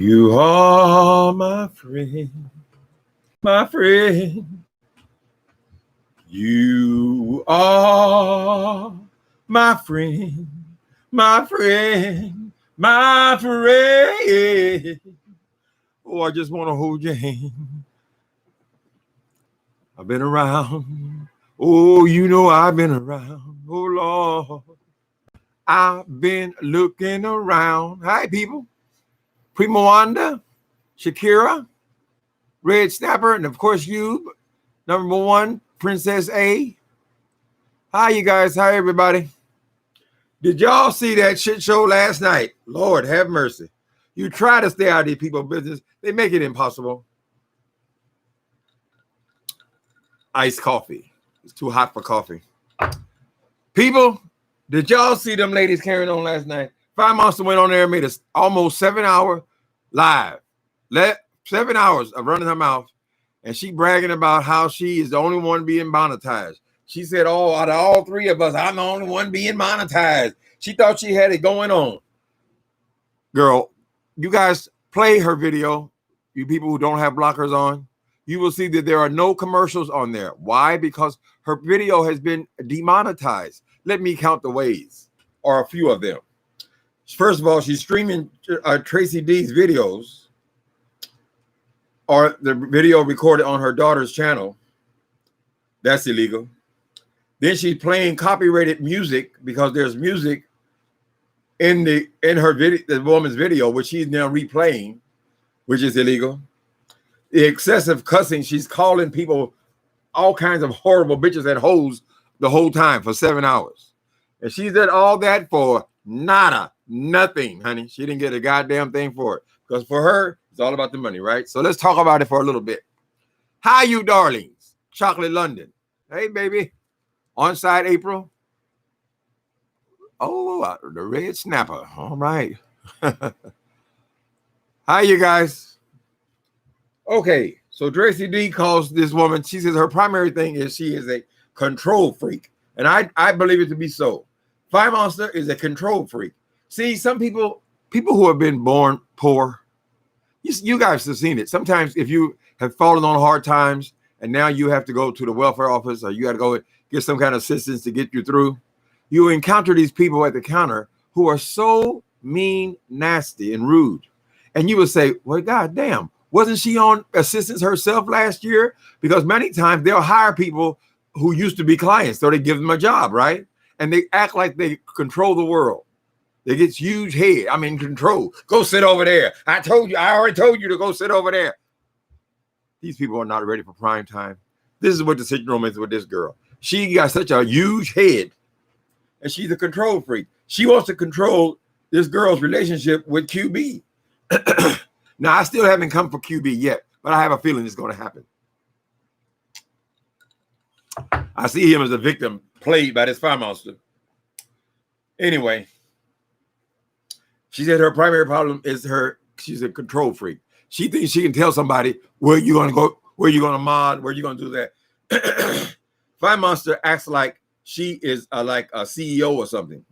You are my friend, my friend. You are my friend, my friend, my friend. Oh, I just want to hold your hand. I've been around. Oh, you know I've been around. Oh, Lord. I've been looking around. Hi, people. Primo Wanda, Shakira, Red Snapper, and of course you, number one, Princess A. Hi, you guys. Hi, everybody. Did y'all see that shit show last night? Lord, have mercy. You try to stay out of these people's business. They make it impossible. Iced coffee. It's too hot for coffee. People, did y'all see them ladies carrying on last night? FYEMONSTER went on there and made a almost 7-hour live. 7 hours of running her mouth. And she bragging about how she is the only one being monetized. She said, oh, out of all three of us, I'm the only one being monetized. She thought she had it going on. Girl, you guys play her video. You people who don't have blockers on, you will see that there are no commercials on there. Why? Because her video has been demonetized. Let me count the ways, or a few of them. First of all, she's streaming Tracy D's videos, or the video recorded on her daughter's channel. That's illegal. Then she's playing copyrighted music because there's music in her video, the woman's video, which she's now replaying, which is illegal. The excessive cussing, she's calling people all kinds of horrible bitches and hoes the whole time for 7 hours. And she did all that for nada, nothing, honey. She didn't get a goddamn thing for it. Because for her, it's all about the money, right? So let's talk about it for a little bit. Hi, you darlings. Chocolate London. Hey, baby. On-site April. Oh, the red snapper. All right. Hi, you guys. Okay, so Tracy D calls this woman. She says her primary thing is she is a control freak. And I believe it to be so. FYEMONSTER is a control freak. See, some people who have been born poor, you guys have seen it. Sometimes if you have fallen on hard times and now you have to go to the welfare office or you got to go get some kind of assistance to get you through, you encounter these people at the counter who are so mean, nasty, and rude. And you would say, well, goddamn, wasn't she on assistance herself last year? Because many times they'll hire people who used to be clients, so they give them a job, right? And they act like they control the world. They get huge head. I'm in control. Go sit over there. I already told you to go sit over there. These people are not ready for prime time. This is what the syndrome is with this girl. She got such a huge head, and she's a control freak. She wants to control this girl's relationship with QB. Now, I still haven't come for QB yet, but I have a feeling it's going to happen. I see him as a victim played by this FYEMONSTER. Anyway, she said her primary problem is she's a control freak. She thinks she can tell somebody where you're going to go, where you're going to mod, where you're going to do that. FYEMONSTER acts like she is like a CEO or something.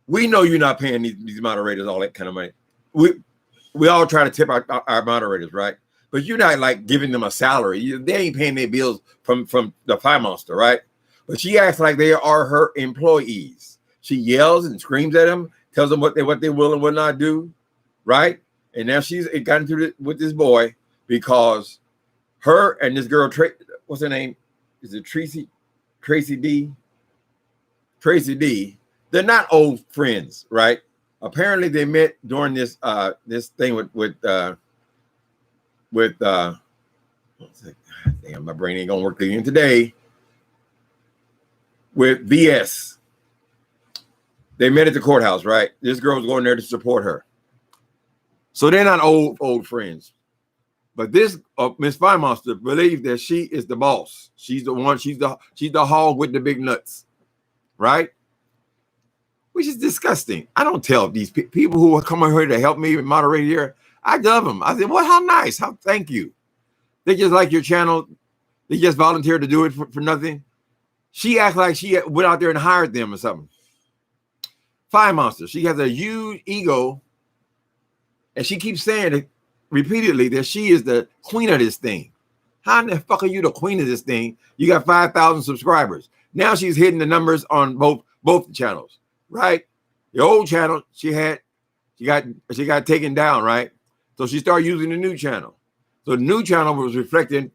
We know you're not paying these moderators all that kind of money. We all try to tip our moderators, right? But you're not like giving them a salary. They ain't paying their bills from the FYEMONSTER, right? But she acts like they are her employees. She yells and screams at them, tells them what they will and will not do, right? And now she's gotten into it with this boy because her and this girl, what's her name? Is it Tracy D? Tracy D. They're not old friends, right? Apparently, they met during this this thing with damn, my brain ain't gonna work again today. With VS, they met at the courthouse, right? This girl was going there to support her, so they're not old friends. But this Miss FYEMONSTER believes that she is the boss. She's the one. She's the hog with the big nuts, right? Which is disgusting. I don't tell these people who are coming here to help me moderate here. I love them. I said, well, how nice. Thank you. They just like your channel. They just volunteered to do it for nothing. She acts like she went out there and hired them or something. FYEMONSTER. She has a huge ego And she keeps saying it repeatedly that she is the queen of this thing. How in the fuck are you the queen of this thing? You got 5,000 subscribers. Now she's hitting the numbers on both channels, right? The old channel she got taken down, right? So she started using the new channel. So the new channel was reflecting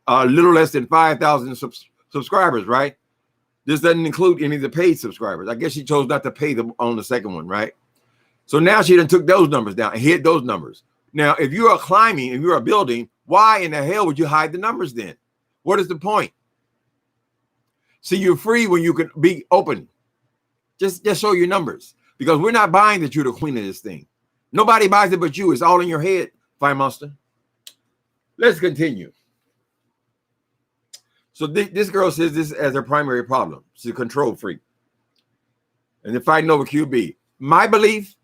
a little less than 5,000 subscribers, right? This doesn't include any of the paid subscribers. I guess she chose not to pay them on the second one, right? So now she done took those numbers down and hid those numbers. Now, if you are climbing, if you're building, why in the hell would you hide the numbers then? What is the point? See, you're free when you can be open. Just show your numbers, because we're not buying that you're the queen of this thing. Nobody buys it but you. It's all in your head, FYEMONSTER. Let's continue. So this girl says this as her primary problem. She's a control freak. And they're fighting over QB. My belief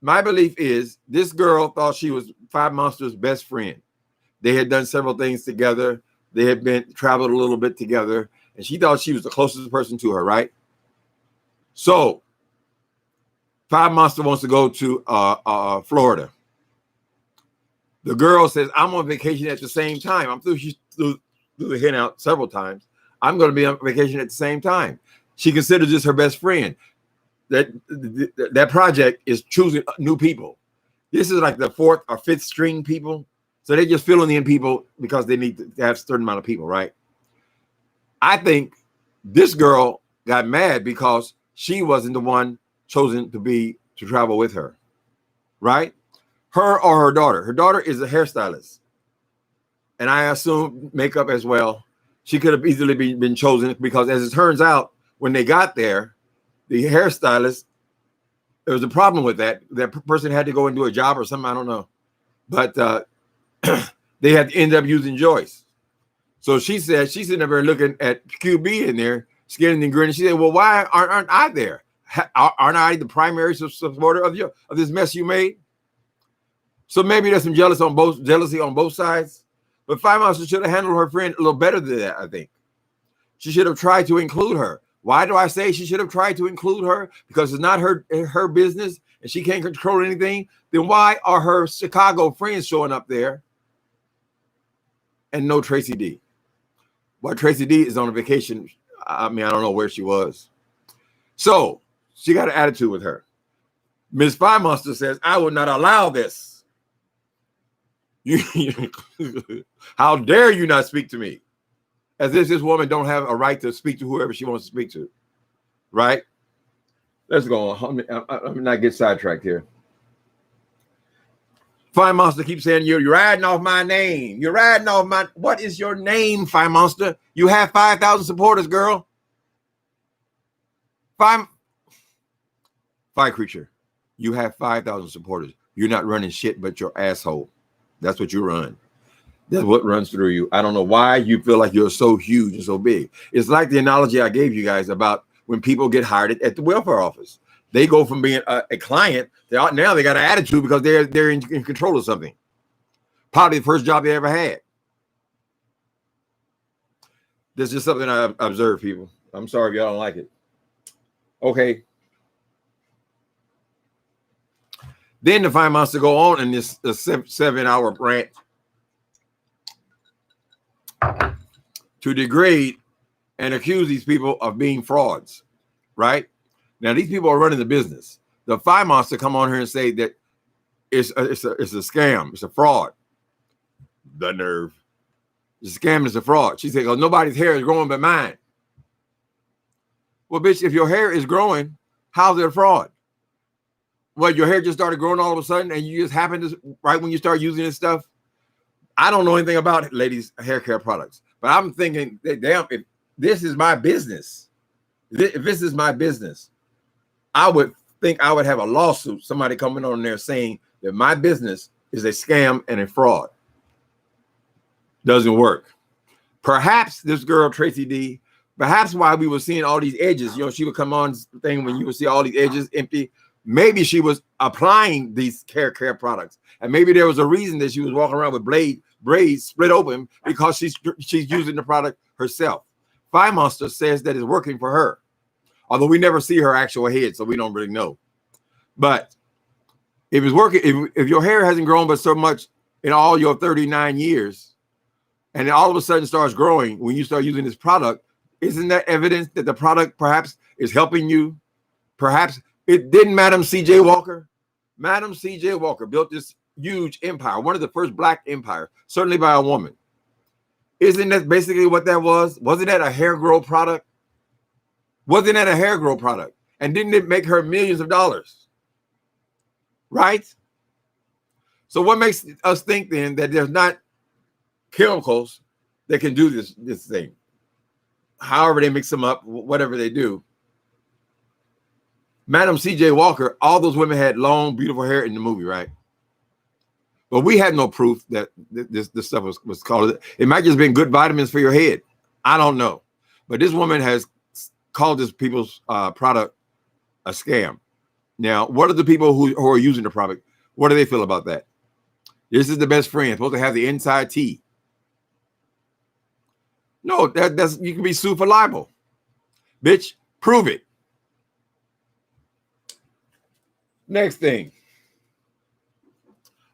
is this girl thought she was FYEMONSTER's best friend. They had done several things together. They had traveled a little bit together, and she thought she was the closest person to her, right? So FYEMONSTER wants to go to Florida. The girl says, I'm on vacation at the same time. She threw the hint out several times. I'm going to be on vacation at the same time. She considers this her best friend. That project is choosing new people. This is like the fourth or fifth string people. So they're just filling in people because they need to have a certain amount of people, right? I think this girl got mad because she wasn't the one chosen to travel with her, right? Her or her daughter. Her daughter is a hairstylist, and I assume makeup as well. She could have easily been chosen because, as it turns out, when they got there, the hairstylist, there was a problem with that. That person had to go and do a job or something. I don't know. But they had to end up using Joyce. So she said, she's sitting there looking at QB in there, skinning and grinning. She said, well, why aren't I there? Aren't I the primary supporter of this mess you made? So maybe there's some jealousy on both sides. But FYEMONSTER should have handled her friend a little better than that, I think. She should have tried to include her. Why do I say she should have tried to include her? Because it's not her business and she can't control anything. Then why are her Chicago friends showing up there and no Tracy D? Well, Tracy D is on a vacation. I mean, I don't know where she was. So she got an attitude with her. Ms. FYEMONSTER says, I will not allow this. How dare you not speak to me? As if this woman don't have a right to speak to whoever she wants to speak to, right? Let's go on. Let me not get sidetracked here. FYEMONSTER keeps saying, you're riding off my name. You're riding off my... What is your name, FYEMONSTER? You have 5,000 supporters, girl. Fire Creature, you have 5,000 supporters. You're not running shit but your asshole. That's what you run. That's what runs through you. I don't know why you feel like you're so huge and so big. It's like the analogy I gave you guys about when people get hired at the welfare office. They go from being a client, now they got an attitude because they're in control of something. Probably the first job they ever had. This is something I observe, people. I'm sorry if y'all don't like it. Okay. Then the FYEMONSTER go on in this 7-hour rant to degrade and accuse these people of being frauds, right? Now, these people are running the business. The FYEMONSTER come on here and say that it's a scam. It's a fraud. The nerve. It's a scam. It's a fraud. She said, oh, nobody's hair is growing but mine. Well, bitch, if your hair is growing, how's it a fraud? Well, your hair just started growing all of a sudden and you just happened to, right when you start using this stuff. I don't know anything about ladies' hair care products, but I'm thinking, damn, if this is my business, if this is my business, I would think I would have a lawsuit, somebody coming on there saying that my business is a scam and a fraud. Doesn't work. Perhaps this girl, Tracy D, perhaps why we were seeing all these edges, you know, she would come on thing when you would see all these edges empty. Maybe she was applying these hair care products, and maybe there was a reason that she was walking around with braids split open because she's using the product herself. FYEMONSTER says that it's working for her, although we never see her actual head, so we don't really know. But If it's working, if your hair hasn't grown but so much in all your 39 years, and it all of a sudden starts growing when you start using this product, isn't that evidence that the product perhaps is helping you? Perhaps it didn't. Madam C.J. Walker. Madam C.J. Walker built this huge empire, one of the first black empires, certainly by a woman. Isn't that basically what that was? Wasn't that a hair grow product? Wasn't that a hair grow product? And didn't it make her millions of dollars? Right? So what makes us think then that there's not chemicals that can do this thing? However they mix them up, whatever they do. Madam C.J. Walker, all those women had long, beautiful hair in the movie, right? But we had no proof that this stuff was called. It might just been good vitamins for your head. I don't know. But this woman has called this people's product a scam. Now, what are the people who are using the product? What do they feel about that? This is the best friend, supposed to have the inside tea. No, that's you can be sued for libel. Bitch, prove it. Next thing.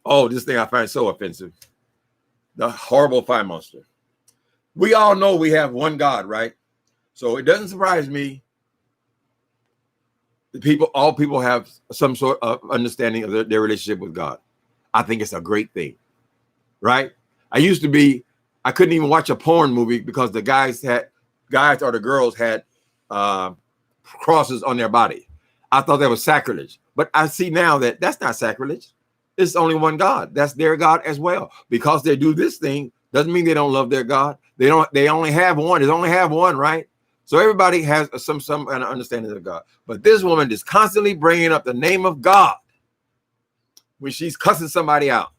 Oh, this thing I find so offensive. The horrible FYEMONSTER. We all know we have one God, right? So it doesn't surprise me that all people have some sort of understanding of their relationship with God. I think it's a great thing, right? I couldn't even watch a porn movie because the guys or the girls had crosses on their body. I thought that was sacrilege. But I see now that that's not sacrilege. It's only one God. That's their God as well. Because they do this thing doesn't mean they don't love their God. They only have one. They only have one, right? So everybody has some kind of understanding of God. But this woman is constantly bringing up the name of God when she's cussing somebody out.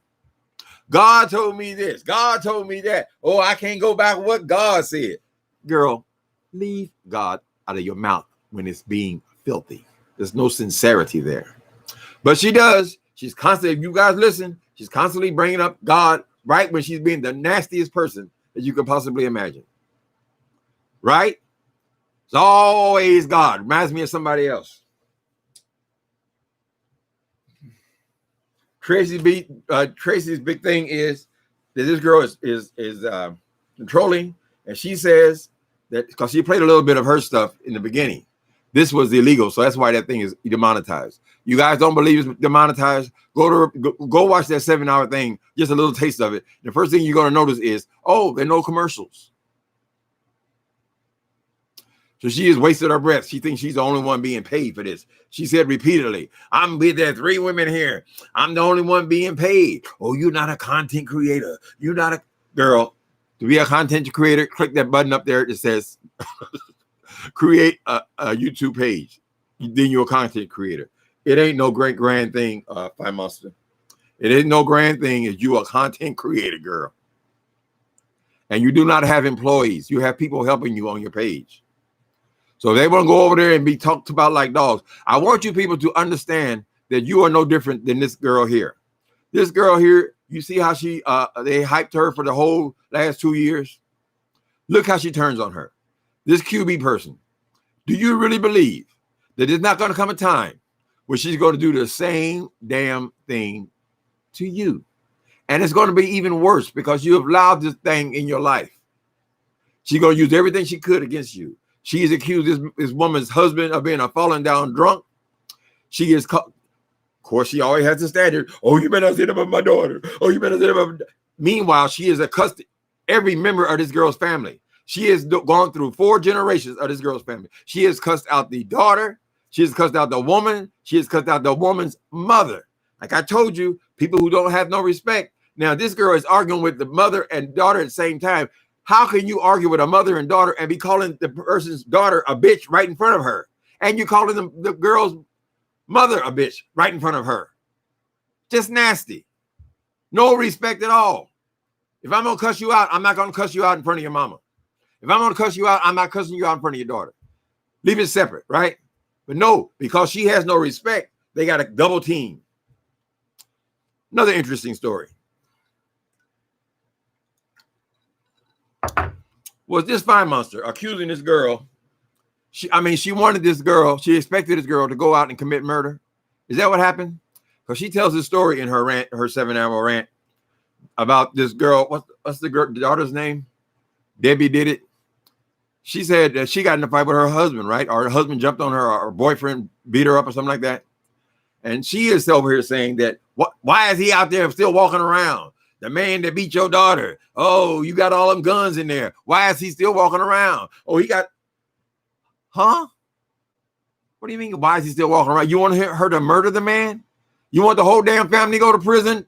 God told me this. God told me that. Oh, I can't go back with what God said. Girl, leave God out of your mouth when it's being filthy. There's no sincerity there. But she does. She's constantly, if you guys listen, she's constantly bringing up God right when she's being the nastiest person that you could possibly imagine. Right? It's always God. Reminds me of somebody else. Tracy's big thing is that this girl is controlling, and she says that because she played a little bit of her stuff in the beginning. This was illegal, so that's why that thing is demonetized. You guys don't believe it's demonetized? Go watch that 7-hour thing, just a little taste of it. The first thing you're going to notice is, oh, there are no commercials. So she has wasted her breath. She thinks she's the only one being paid for this. She said repeatedly, I'm with there 3 women here. I'm the only one being paid. Oh, you're not a content creator. You're not a girl. To be a content creator, click that button up there that says create a YouTube page. Then you're a content creator. It ain't no great grand thing, FYEMONSTER. It ain't no grand thing if you a content creator, girl. And you do not have employees. You have people helping you on your page. So they want to go over there and be talked about like dogs. I want you people to understand that you are no different than this girl here. This girl here, you see how they hyped her for the whole last 2 years? Look how she turns on her. This QB person. Do you really believe that there's not going to come a time where she's going to do the same damn thing to you? And it's going to be even worse because you have allowed this thing in your life. She's going to use everything she could against you. She has accused this woman's husband of being a fallen down drunk. She is, of course, she always has the standard. Oh, you better say about my daughter. Oh, you better say about. Meanwhile, she has accused every member of this girl's family. She has gone through 4 generations of this girl's family. She has cussed out the daughter. She has cussed out the woman. She has cussed out the woman's mother. Like I told you, people who don't have no respect. Now, this girl is arguing with the mother and daughter at the same time. How can you argue with a mother and daughter and be calling the person's daughter a bitch right in front of her? And you calling the girl's mother a bitch right in front of her? Just nasty. No respect at all. If I'm going to cuss you out, I'm not going to cuss you out in front of your mama. If I'm going to cuss you out, I'm not cussing you out in front of your daughter. Leave it separate, right? But no, because she has no respect, they got a double team. Another interesting story was this FYEMONSTER accusing this girl. She wanted this girl. She expected this girl to go out and commit murder. Is that what happened? because she tells this story in her rant, her 7-hour rant about this girl. What's the girl, the daughter's name? Debbie did it. She said that she got in a fight with her husband, right? Or her husband jumped on her, or her boyfriend beat her up or something like that. And she is over here saying that, why is he out there still walking around? The man that beat your daughter. Oh, you got all them guns in there. Why is he still walking around? Oh, he got, huh? What do you mean? Why is he still walking around? You want her to murder the man? You want the whole damn family to go to prison?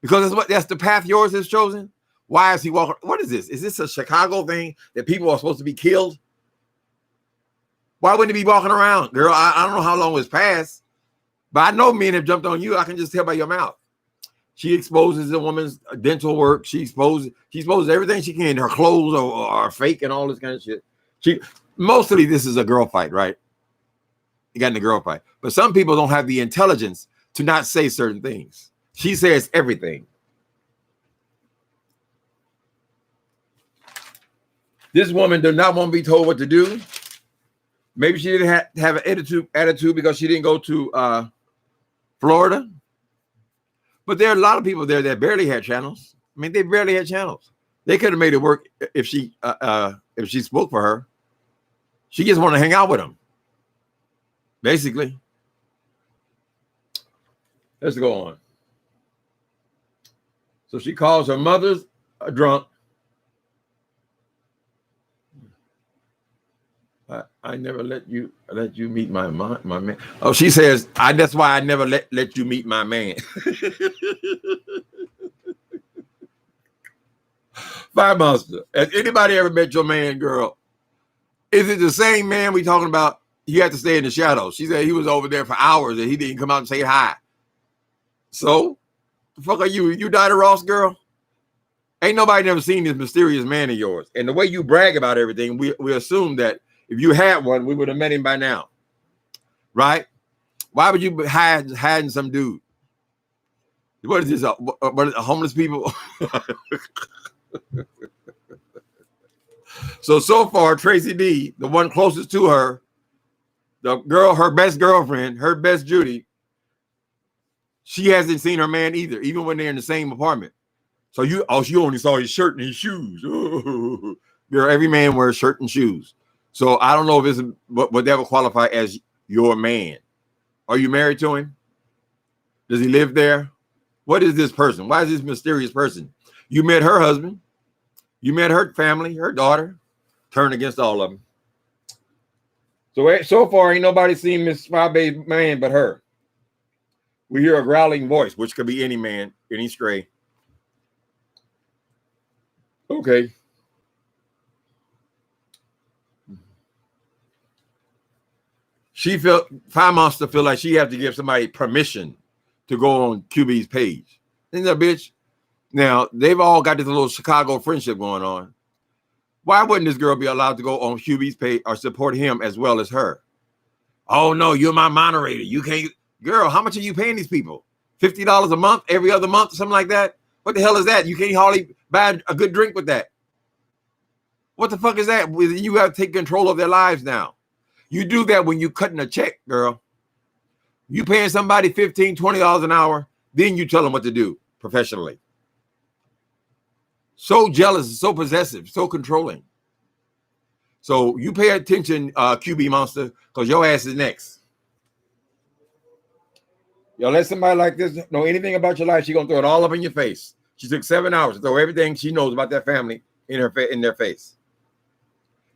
Because that's the path yours has chosen? Why is he walking? What is this? Is this a Chicago thing that people are supposed to be killed? Why wouldn't he be walking around? Girl, I don't know how long it's passed, but I know men have jumped on you. I can just tell by your mouth. She exposes the woman's dental work. She exposes everything she can. Her clothes are fake and all this kind of shit. Mostly this is a girl fight, right? You got in a girl fight. But some people don't have the intelligence to not say certain things. She says everything. This woman does not want to be told what to do. Maybe she didn't have an attitude because she didn't go to Florida. But there are a lot of people there that barely had channels. I mean, they barely had channels. They could have made it work if she spoke for her. She just wanted to hang out with them. Basically. Let's go on. So she calls her mother's a drunk. I never let you meet my man. Oh, she says, that's why I never let you meet my man. Fire Monster. Has anybody ever met your man, girl? Is it the same man we talking about? He had to stay in the shadows. She said he was over there for hours and he didn't come out and say hi. So, the fuck are you? You Diana Ross, girl? Ain't nobody never seen this mysterious man of yours. And the way you brag about everything, we assume that if you had one, we would have met him by now. Right? Why would you be hiding some dude? What is this? What is homeless people? So far, Tracy D, the one closest to her, the girl, her best girlfriend, her best Judy, she hasn't seen her man either, even when they're in the same apartment. So she only saw his shirt and his shoes. Girl, every man wears shirt and shoes. So I don't know if it's would that would qualify as your man. Are you married to him? Does he live there? What is this person? Why is this mysterious person? You met her husband. You met her family, her daughter. Turn against all of them. So far, ain't nobody seen Miss Spy-Babe man but her. We hear a growling voice, which could be any man, any stray. Okay. Fire Monster feel like she have to give somebody permission to go on QB's page. Isn't that bitch? Now, they've all got this little Chicago friendship going on. Why wouldn't this girl be allowed to go on QB's page or support him as well as her? Oh, no, you're my moderator. You can't. Girl, how much are you paying these people? $50 a month, every other month, something like that? What the hell is that? You can't hardly buy a good drink with that. What the fuck is that? You have to take control of their lives now. You do that when you cutting a check, girl. You paying somebody $15, $20 an hour, then you tell them what to do professionally. So jealous, so possessive, so controlling. So you pay attention, QB Monster, because your ass is next. Y'all let somebody like this know anything about your life, she's going to throw it all up in your face. She took 7 hours to throw everything she knows about that family in their face.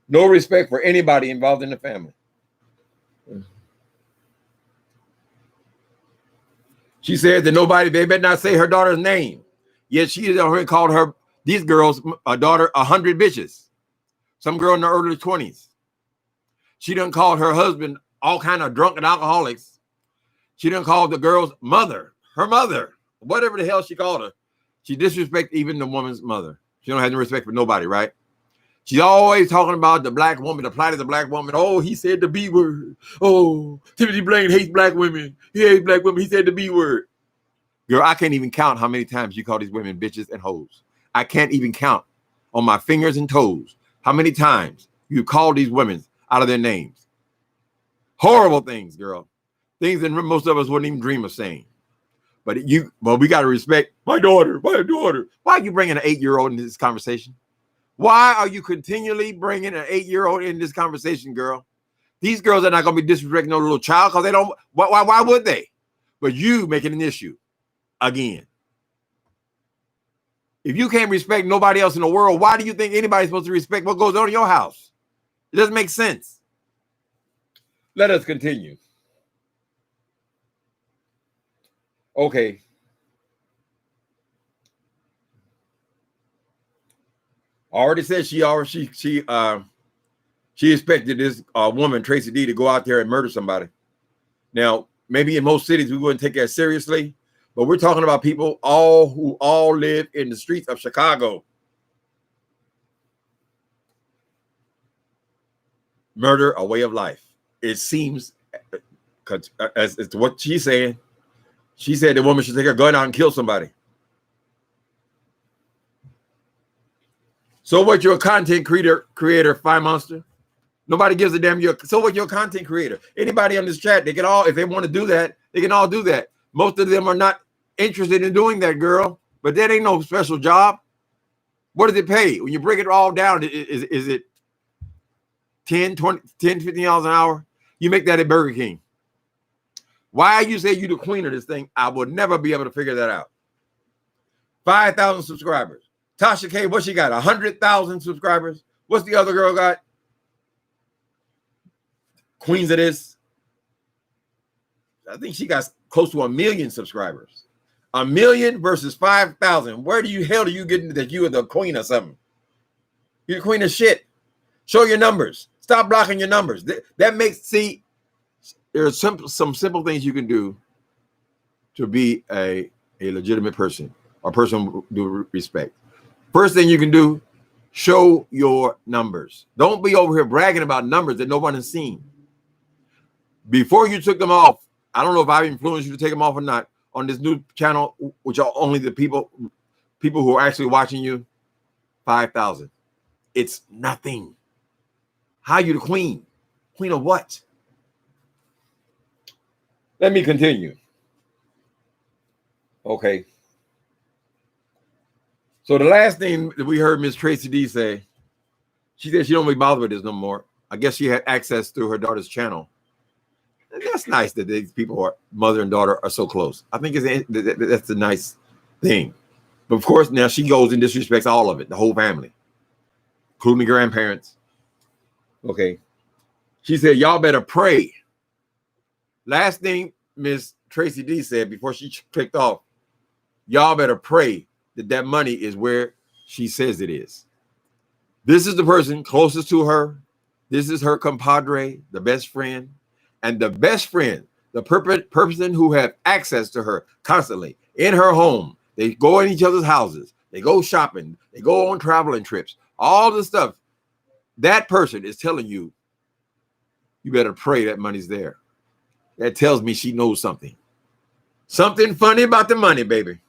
No respect for anybody involved in the family. She said that they better not say her daughter's name. Yet she already called these girls, a daughter, 100 bitches. Some girl in the early 20s. She done called her husband all kind of drunken alcoholics. She done called the girl's mother, her mother, whatever the hell she called her. She disrespected even the woman's mother. She don't have no respect for nobody, right? She's always talking about the black woman, the plight of the black woman. Oh, he said the B word. Oh, Timothy Blaine hates black women. He hates black women. He said the B word. Girl, I can't even count how many times you call these women bitches and hoes. I can't even count on my fingers and toes how many times you call these women out of their names. Horrible things, girl. Things that most of us wouldn't even dream of saying. But we got to respect my daughter. Why are you bringing an 8-year-old into this conversation? Why are you continually bringing an 8-year-old in this conversation, girl? These girls are not going to be disrespecting no little child because they don't. Why would they? But you make it an issue again. If you can't respect nobody else in the world, why do you think anybody's supposed to respect what goes on in your house? It doesn't make sense. Let us continue. Okay. I already said she expected this woman, Tracy D, to go out there and murder somebody. Now, maybe in most cities we wouldn't take that seriously, but we're talking about people who all live in the streets of Chicago. Murder, a way of life. It seems, as to what she's saying, she said the woman should take her gun out and kill somebody. So what, you're a content creator, FYEMONSTER? Nobody gives a damn. So what, you're a content creator? Anybody on this chat, they can all, if they want to do that, they can all do that. Most of them are not interested in doing that, girl. But that ain't no special job. What does it pay? When you break it all down, is it 10, 20, 10, $15 an hour? You make that at Burger King. Why you say you the queen of this thing? I would never be able to figure that out. 5,000 subscribers. Tasha K, what she got? 100,000 subscribers. What's the other girl got? Queens of this. I think she got close to 1 million subscribers. 1 million versus 5,000. Where do you hell do you get that you are the queen of something? You're the queen of shit. Show your numbers. Stop blocking your numbers. That makes, see, there's some simple things you can do to be a legitimate person, a person with respect. First thing you can do, show your numbers. Don't be over here bragging about numbers that no one has seen. Before you took them off, I don't know if I've influenced you to take them off or not, on this new channel, which are only the people who are actually watching you, 5,000. It's nothing. How are you the queen? Queen of what? Let me continue. Okay. So the last thing that we heard Miss Tracy D say, she said she don't be bothered with this no more. I guess she had access through her daughter's channel. And that's nice that these people are, mother and daughter, are so close. I think that's a nice thing. But of course, now she goes and disrespects all of it, the whole family, including the grandparents. Okay. She said, y'all better pray. Last thing Miss Tracy D said before she clicked off, y'all better pray that money is where she says it is. This is the person closest to her. This is her compadre, the best friend. And the best friend, the person who have access to her constantly in her home. They go in each other's houses. They go shopping. They go on traveling trips. All the stuff. That person is telling you, you better pray that money's there. That tells me she knows something. Something funny about the money, baby.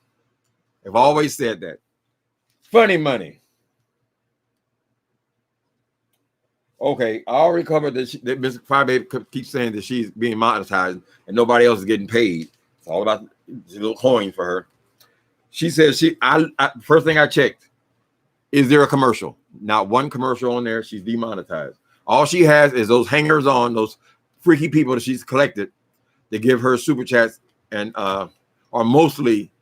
I've always said that. Funny money. Okay, I already covered that Ms. Firebabe keeps saying that she's being monetized and nobody else is getting paid. It's all about a little coin for her. She says first thing I checked, is there a commercial? Not one commercial on there. She's demonetized. All she has is those hangers on, those freaky people that she's collected. They give her super chats and or mostly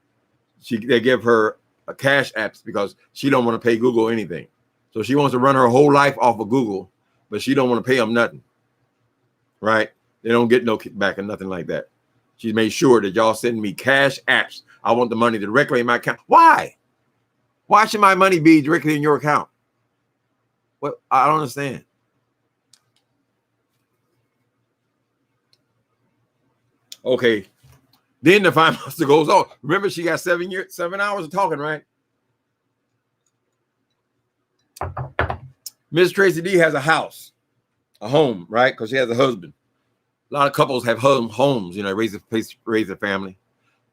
they give her a cash apps because she don't want to pay Google anything. So she wants to run her whole life off of Google, but she don't want to pay them nothing. Right? They don't get no kickback or nothing like that. She's made sure that y'all send me cash apps. I want the money directly in my account. Why? Why should my money be directly in your account? What? I don't understand. Okay. Then the FYEMONSTER goes on. Remember, she got 7 hours of talking, right? Miss Tracy D has a house, a home, right? Because she has a husband. A lot of couples have homes, you know, raise a family.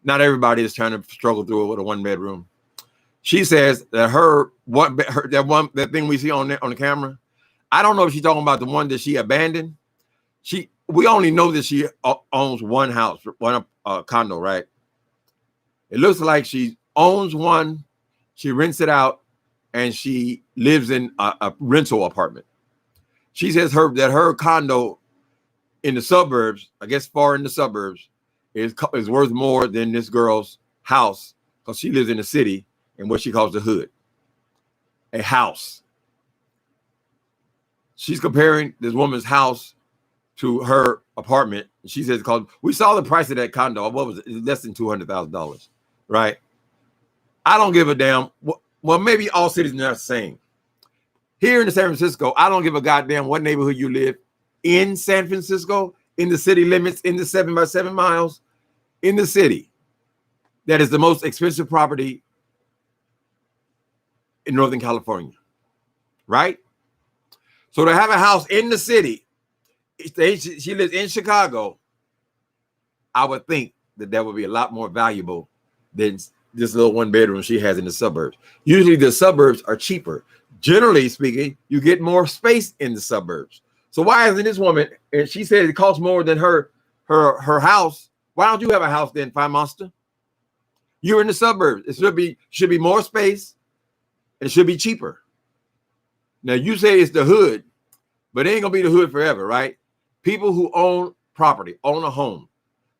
Not everybody is trying to struggle through it with a 1-bedroom. She says that that thing we see on the camera, I don't know if she's talking about the one that she abandoned. we only know that she owns one house, one condo, right? It looks like she owns one, she rents it out, and she lives in a rental apartment. She says that her condo in the suburbs, I guess far in the suburbs, is worth more than this girl's house because she lives in the city in what she calls the hood, a house. She's comparing this woman's house to her apartment. She says, we saw the price of that condo. What was it? Less than $200,000, right? I don't give a damn. Well, maybe all cities are not the same. Here in San Francisco, I don't give a goddamn what neighborhood you live in San Francisco, in the city limits, in the 7x7 miles, in the city. That is the most expensive property in Northern California, right? So to have a house in the city, she lives in Chicago, I would think that would be a lot more valuable than this little one bedroom she has in the suburbs. Usually the suburbs are cheaper. Generally speaking, you get more space in the suburbs. So why isn't this woman, and she said it costs more than her house, why don't you have a house then, FYEMONSTER? You're in the suburbs. It should be more space, and it should be cheaper. Now you say it's the hood, but it ain't gonna be the hood forever, right? People who own property, own a home,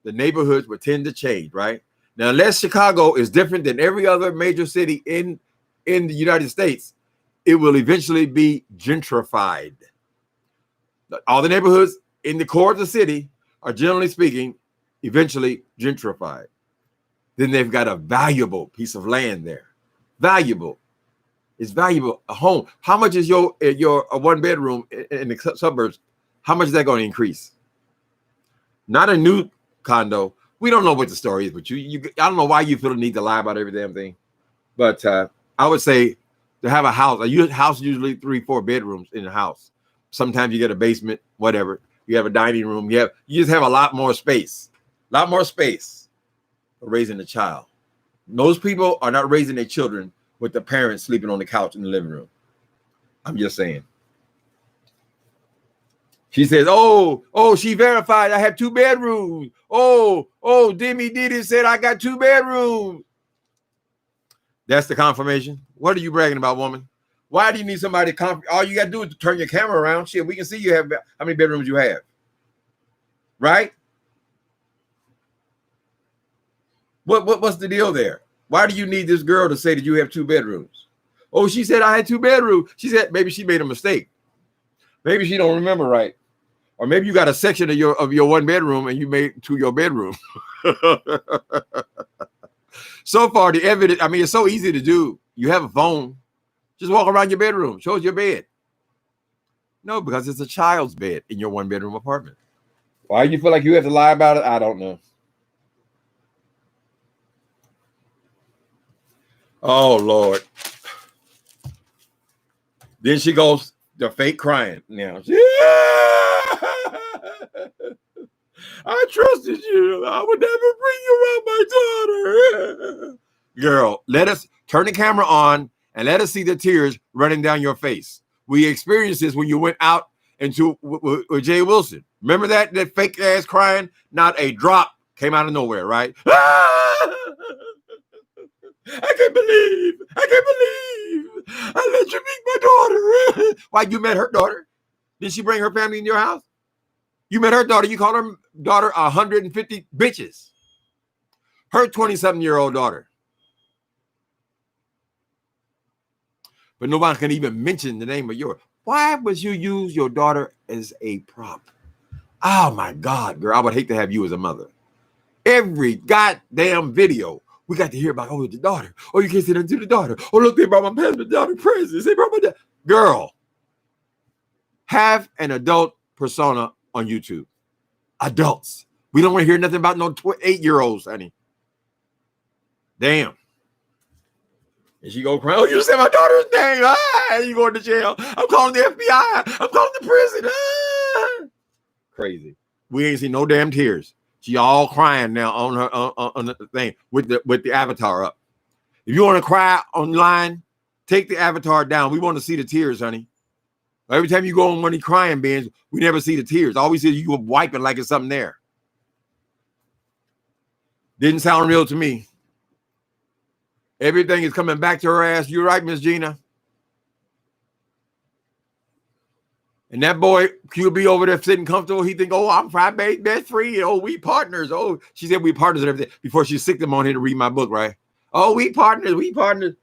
the neighborhoods would tend to change, right? Now, unless Chicago is different than every other major city in the United States, it will eventually be gentrified. All the neighborhoods in the core of the city are, generally speaking, eventually gentrified. Then they've got a valuable piece of land there. Valuable. It's valuable. A home. How much is your one bedroom in the suburbs? How much is that going to increase? Not a new condo. We don't know what the story is, but I don't know why you feel the need to lie about every damn thing. But I would say to have a house usually 3-4 bedrooms in a house. Sometimes you get a basement, whatever. You have a dining room. You just have a lot more space. A lot more space for raising a child. Most people are not raising their children with the parents sleeping on the couch in the living room. I'm just saying. She says, oh, she verified I have 2 bedrooms. Oh, Demi Diddy said I got 2 bedrooms. That's the confirmation. What are you bragging about, woman? Why do you need somebody to all you got to do is turn your camera around. Shit, we can see you have how many bedrooms you have. Right? What's the deal there? Why do you need this girl to say that you have 2 bedrooms? Oh, she said I had 2 bedrooms. She said maybe she made a mistake. Maybe she don't remember right. Or maybe you got a section of your 1 bedroom and you made 2 your bedroom. So far, the evidence, I mean, it's so easy to do. You have a phone. Just walk around your bedroom. Show us your bed. No, because it's a child's bed in your 1 bedroom apartment. Why you feel like you have to lie about it? I don't know. Oh, Lord. Then she goes the fake crying now. I trusted you. I would never bring you around my daughter. Girl, let us turn the camera on and let us see the tears running down your face. We experienced this when you went out into with Jay Wilson. Remember that fake ass crying? Not a drop came out of nowhere, right? I can't believe I let you meet my daughter. Why, you met her daughter? Did she bring her family in your house? You met her daughter. You called her daughter 150 bitches. Her 27-year-old daughter. But nobody can even mention the name of yours. Why would you use your daughter as a prop? Oh, my God, girl. I would hate to have you as a mother. Every goddamn video, we got to hear about, the daughter. Oh, you can't sit into the daughter. Oh, look, they brought my husband's daughter presents. They brought my daughter. Girl, have an adult persona on YouTube. Adults. We don't want to hear nothing about no 8-year-olds, honey. Damn. And she go crying. Oh, you said my daughter's name. Ah, you going to jail. I'm calling the FBI. I'm calling the prison. Ah. Crazy. We ain't seen no damn tears. She all crying now on her on the thing with the avatar up. If you want to cry online, take the avatar down. We want to see the tears, honey. Every time you go on one of these crying bins, we never see the tears. All we see is you wiping like it's something there. Didn't sound real to me. Everything is coming back to her ass. You're right, Miss Gina. And that boy, QB over there sitting comfortable, he think, oh, I'm Friday best friend. Oh, we partners. Oh, she said we partners and everything before she sicked him on here to read my book, right? Oh, we partners.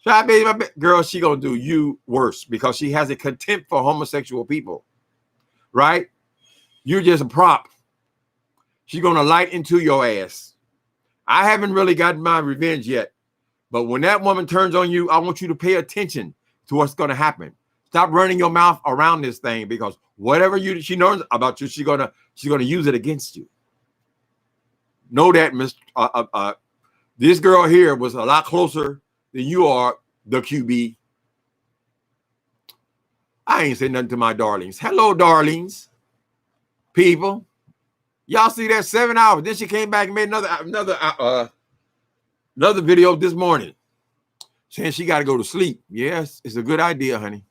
Friday, girl, she gonna do you worse because she has a contempt for homosexual people, right? You're just a prop. She's gonna light into your ass. I haven't really gotten my revenge yet, but when that woman turns on you, I want you to pay attention to what's gonna happen. Stop running your mouth around this thing because whatever she knows about you, she's gonna use it against you. Know that, this girl here was a lot closer than you are, the QB. I ain't saying nothing to my darlings. Hello, darlings. People, y'all see that 7 hours? Then she came back and made another video this morning saying she got to go to sleep. Yes, it's a good idea, honey.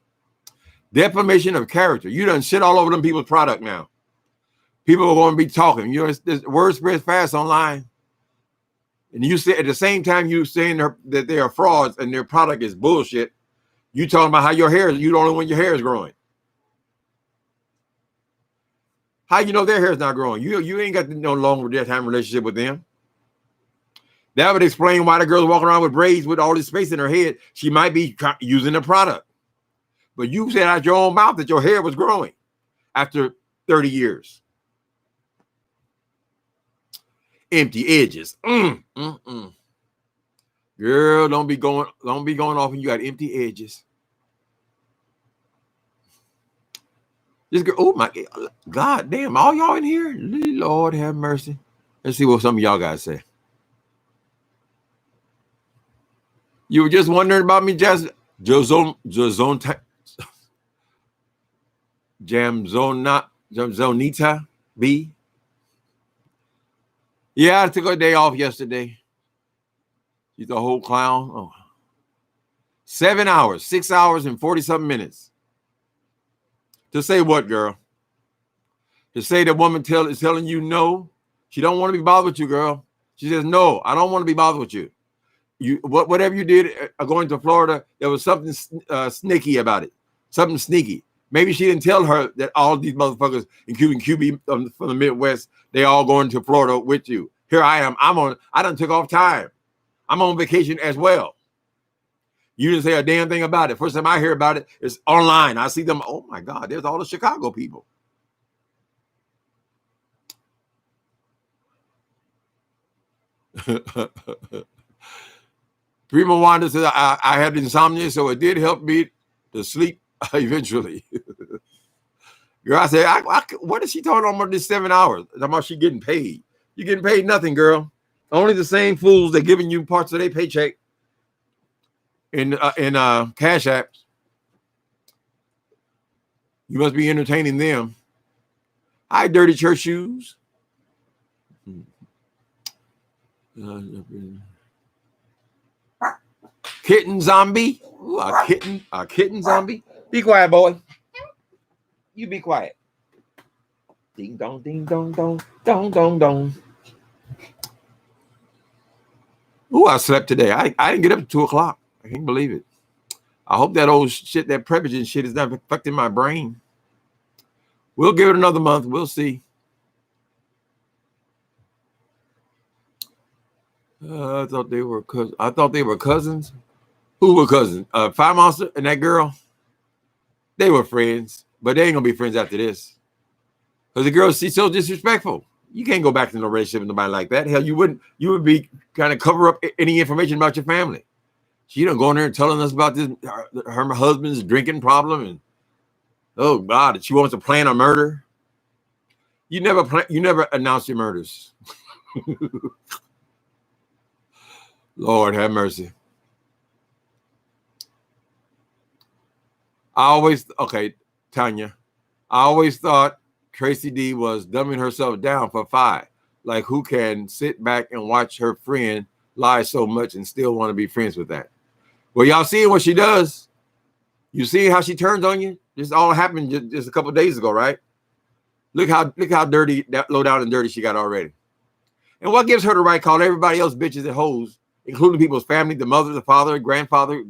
Defamation of character. You done shit all over them people's product now. People are going to be talking. You know, this word spreads fast online. And you say at the same time you saying that they are frauds and their product is bullshit. You talking about how your hair is, you don't know when your hair is growing. How you know their hair is not growing? You ain't got no long time relationship with them. That would explain why the girl's walking around with braids with all this space in her head. She might be using the product. But you said out your own mouth that your hair was growing after 30 years. Empty edges. Girl, don't be going off when you got empty edges. This girl, oh my God damn, all y'all in here? Lord have mercy. Let's see what some of y'all guys say. You were just wondering about me, Jamzonita B. Yeah, I took a day off yesterday. She's a whole clown. Oh. 7 hours, 6 hours and 40-something minutes. To say what, girl? To say the woman is telling you no. She don't want to be bothered with you, girl. She says, no, I don't want to be bothered with you. Whatever you did going to Florida, there was something sneaky about it. Something sneaky. Maybe she didn't tell her that all these motherfuckers, including QB from the Midwest, they all going to Florida with you. Here I am. I done took off time. I'm on vacation as well. You didn't say a damn thing about it. First time I hear about it is online. I see them. Oh my God, there's all the Chicago people. Prima Wanda says, I had insomnia, so it did help me to sleep eventually. Girl, I said, what is she talking about this 7 hours? How much she getting paid? You getting paid nothing, girl. Only the same fools that giving you parts of their paycheck in Cash Apps. You must be entertaining them. Hi, Dirty Church Shoes. Kitten zombie. Ooh, a kitten zombie. Be quiet, boy. You be quiet. Ding dong, ding dong, dong, dong, dong, dong. Ooh, I slept today. I didn't get up at 2 o'clock. I can't believe it. I hope that old shit, that Prevagen shit is not affecting my brain. We'll give it another month. We'll see. I thought they were cousins. Who were cousins? FYEMONSTER and that girl. They were friends, but they ain't gonna be friends after this. Because the girl, she's so disrespectful. You can't go back to no relationship with nobody like that. Hell, you would be kind of cover up any information about your family. She done go in there and telling us about this, her husband's drinking problem, and oh God, she wants to plan a murder. You never announce your murders. Lord have mercy. Tanya. I always thought Tracy D was dumbing herself down for 5. Like, who can sit back and watch her friend lie so much and still want to be friends with that? Well, y'all seeing what she does? You see how she turns on you? This all happened just a couple of days ago, right? Look how dirty, that low down and dirty she got already. And what gives her the right to call everybody else bitches and hoes, including people's family, the mother, the father, grandfather,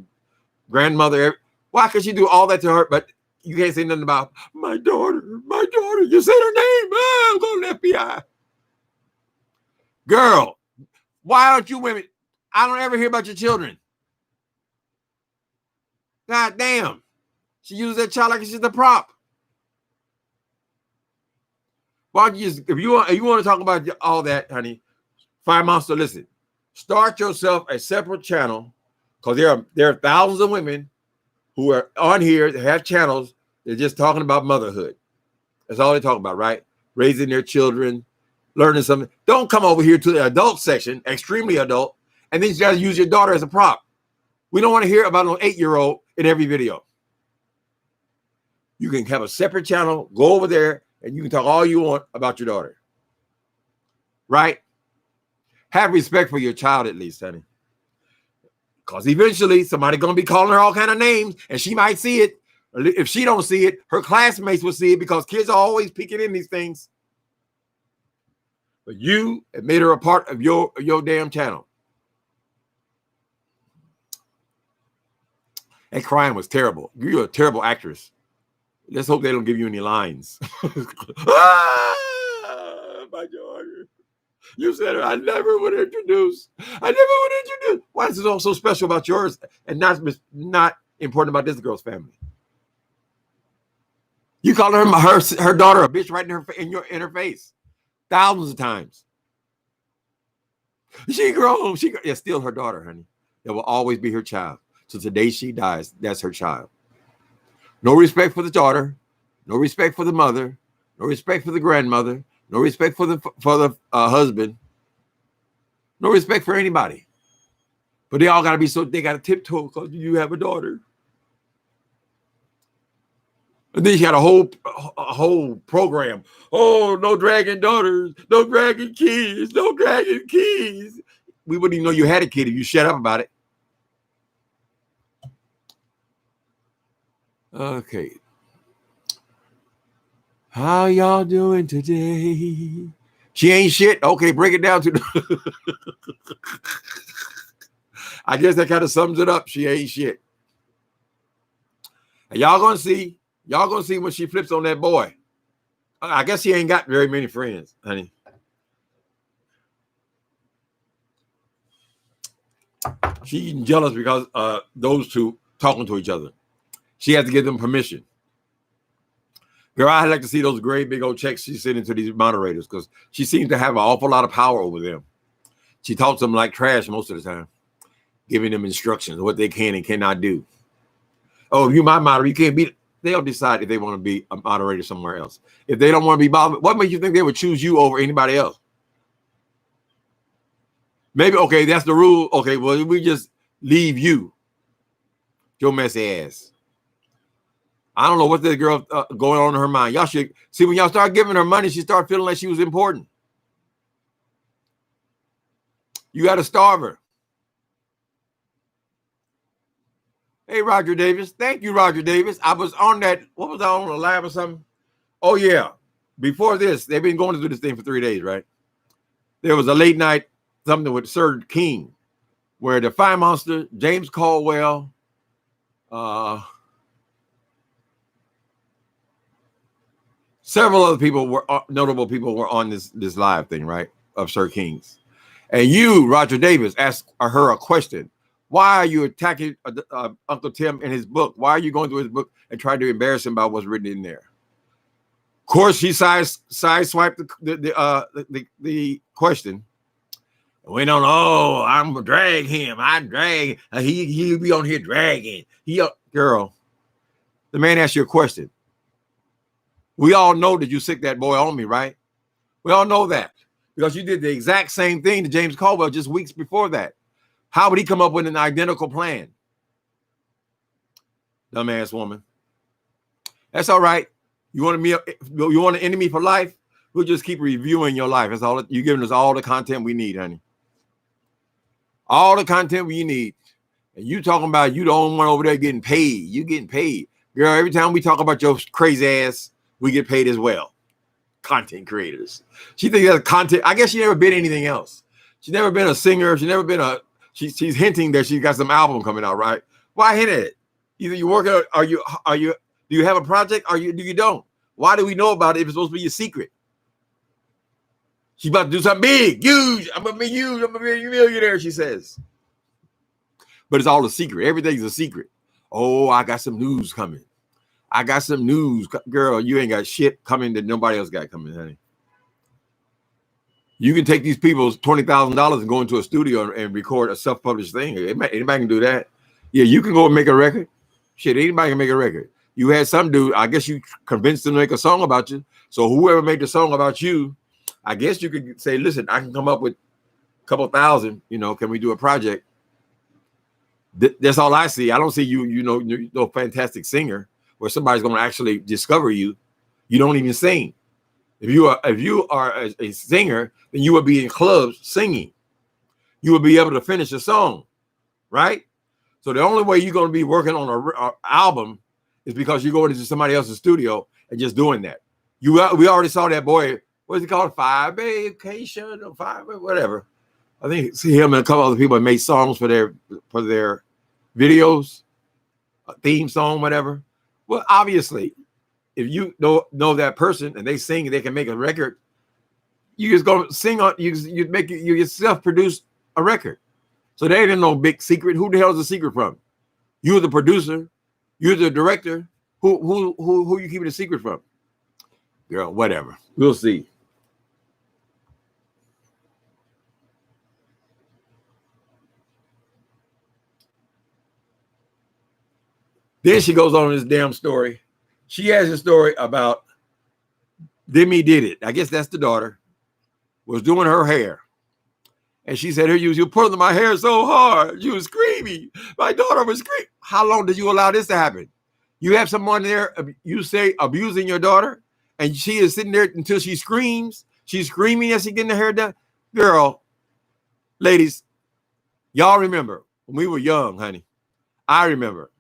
grandmother? Why could she do all that to her? But you can't say nothing about my daughter, my daughter. You said her name. I'm going to the FBI. Girl, why aren't you women? I don't ever hear about your children. God damn. She uses that child like it's just a prop. Why don't you just, if you want to talk about all that, honey, FYEMONSTER, listen. Start yourself a separate channel, because there are thousands of women who are on here that have channels. They're just talking about motherhood. That's all they talk about, right? Raising their children, learning something. Don't come over here to the adult section, extremely adult, and then you got to use your daughter as a prop. We don't want to hear about an 8-year-old in every video. You can have a separate channel, go over there, and you can talk all you want about your daughter. Right? Have respect for your child at least, honey. Because eventually somebody's going to be calling her all kind of names, and she might see it. If she don't see it, her classmates will see it, because kids are always peeking in these things. But you have made her a part of your damn channel. That crying was terrible. You're a terrible actress. Let's hope they don't give you any lines. Ah, my daughter. You said I never would introduce. I never would introduce. Why is it all so special about yours and not important about this girl's family? You call her daughter a bitch right in her face, thousands of times. She grown. It's still her daughter, honey. It will always be her child. So today she dies, that's her child. No respect for the daughter, no respect for the mother, no respect for the grandmother, no respect for the husband, no respect for anybody. But they all got to be they got to tiptoe because you have a daughter. And then she had a whole program. Oh, no dragging daughters, no dragging kids, no dragging kids. We wouldn't even know you had a kid if you shut up about it. Okay. How y'all doing today? She ain't shit. Okay, break it down to the I guess that kind of sums it up. She ain't shit. And y'all gonna see when she flips on that boy. I guess she ain't got very many friends, honey. She's jealous because those two talking to each other. She has to give them permission. Girl, I'd like to see those great big old checks she's sending to these moderators, because she seems to have an awful lot of power over them. She talks to them like trash most of the time, giving them instructions on what they can and cannot do. Oh, if you my moderator, you can't be. They'll decide if they want to be a moderator somewhere else. If they don't want to be bothered, what makes you think they would choose you over anybody else? Maybe, okay, that's the rule. Okay, well, we just leave you, your messy ass. I don't know what this girl going on in her mind. Y'all should see, when y'all start giving her money, she start feeling like she was important. You got to starve her. Hey, Roger Davis. Thank you, Roger Davis. I was on that. What was I on, a live or something? Oh, yeah. Before this, they've been going to do this thing for 3 days, right? There was a late night something with Sir King, where the FYEMONSTER, James Caldwell, several other people were notable people were on this live thing, right, of Sir King's. And you, Roger Davis, asked her a question. Why are you attacking Uncle Tim in his book? Why are you going through his book and trying to embarrass him about what's written in there? Of course, she sideswiped the question. Went on, oh, I'm gonna drag him. I drag. He'll be on here dragging. Girl, the man asked you a question. We all know that you sick that boy on me, right? We all know that, because you did the exact same thing to James Caldwell just weeks before that. How would he come up with an identical plan? Dumbass woman. That's all right. You want an enemy for life? We'll just keep reviewing your life. That's all. You're giving us all the content we need, honey. All the content we need. And you talking about you the only one over there getting paid. You getting paid. Girl, every time we talk about your crazy ass, we get paid as well. Content creators. She thinks that's content. I guess she never been anything else. She's never been a singer. She's never been a. She's hinting that she's got some album coming out, right? Why hint at it? Either you work out, are you? Do you have a project? Or do you don't? Why do we know about it if it's supposed to be a secret? She's about to do something big, huge. I'm gonna be huge. I'm gonna be a millionaire. She says, but it's all a secret. Everything's a secret. Oh, I got some news coming. I got some news, girl. You ain't got shit coming that nobody else got coming, honey. You can take these people's $20,000 and go into a studio and record a self-published thing. Anybody can do that. Yeah, you can go and make a record. Shit, anybody can make a record. You had some dude, I guess you convinced them to make a song about you. So whoever made the song about you, I guess you could say, listen, I can come up with a couple thousand, can we do a project? That's all I see. I don't see you're no fantastic singer where somebody's going to actually discover you. You don't even sing. If you are a singer, then you will be in clubs singing. You will be able to finish a song, right? So the only way you're going to be working on an album is because you're going into somebody else's studio and just doing that. We already saw that boy. What is he called? Five Vacation or Five whatever. I think see him and a couple other people that made songs for their videos, a theme song, whatever. Well, obviously, if you know that person and they sing, they can make a record. You just go sing on. You yourself produce a record. So there ain't no big secret. Who the hell is the secret from? You're the producer. You're the director. Who you keeping the secret from? Girl, whatever. We'll see. Then she goes on this damn story. She has a story about Demi did it. I guess that's the daughter. Was doing her hair. And she said, you're pulling my hair so hard. You was screaming. My daughter was screaming. How long did you allow this to happen? You have someone there, you say, abusing your daughter, and she is sitting there until she screams. She's screaming as she's getting her hair done. Girl, ladies, y'all remember when we were young, honey. I remember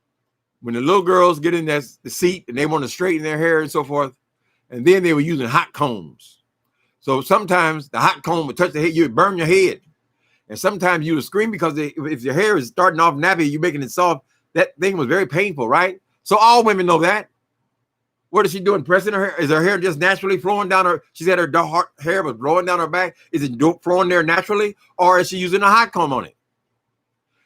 when the little girls get in the seat and they want to straighten their hair and so forth, and then they were using hot combs. So sometimes the hot comb would touch the head, you would burn your head. And sometimes you would scream because if your hair is starting off nappy, you're making it soft. That thing was very painful, right? So all women know that. What is she doing? Pressing her hair? Is her hair just naturally flowing down her? She said her dark hair was blowing down her back. Is it flowing there naturally? Or is she using a hot comb on it?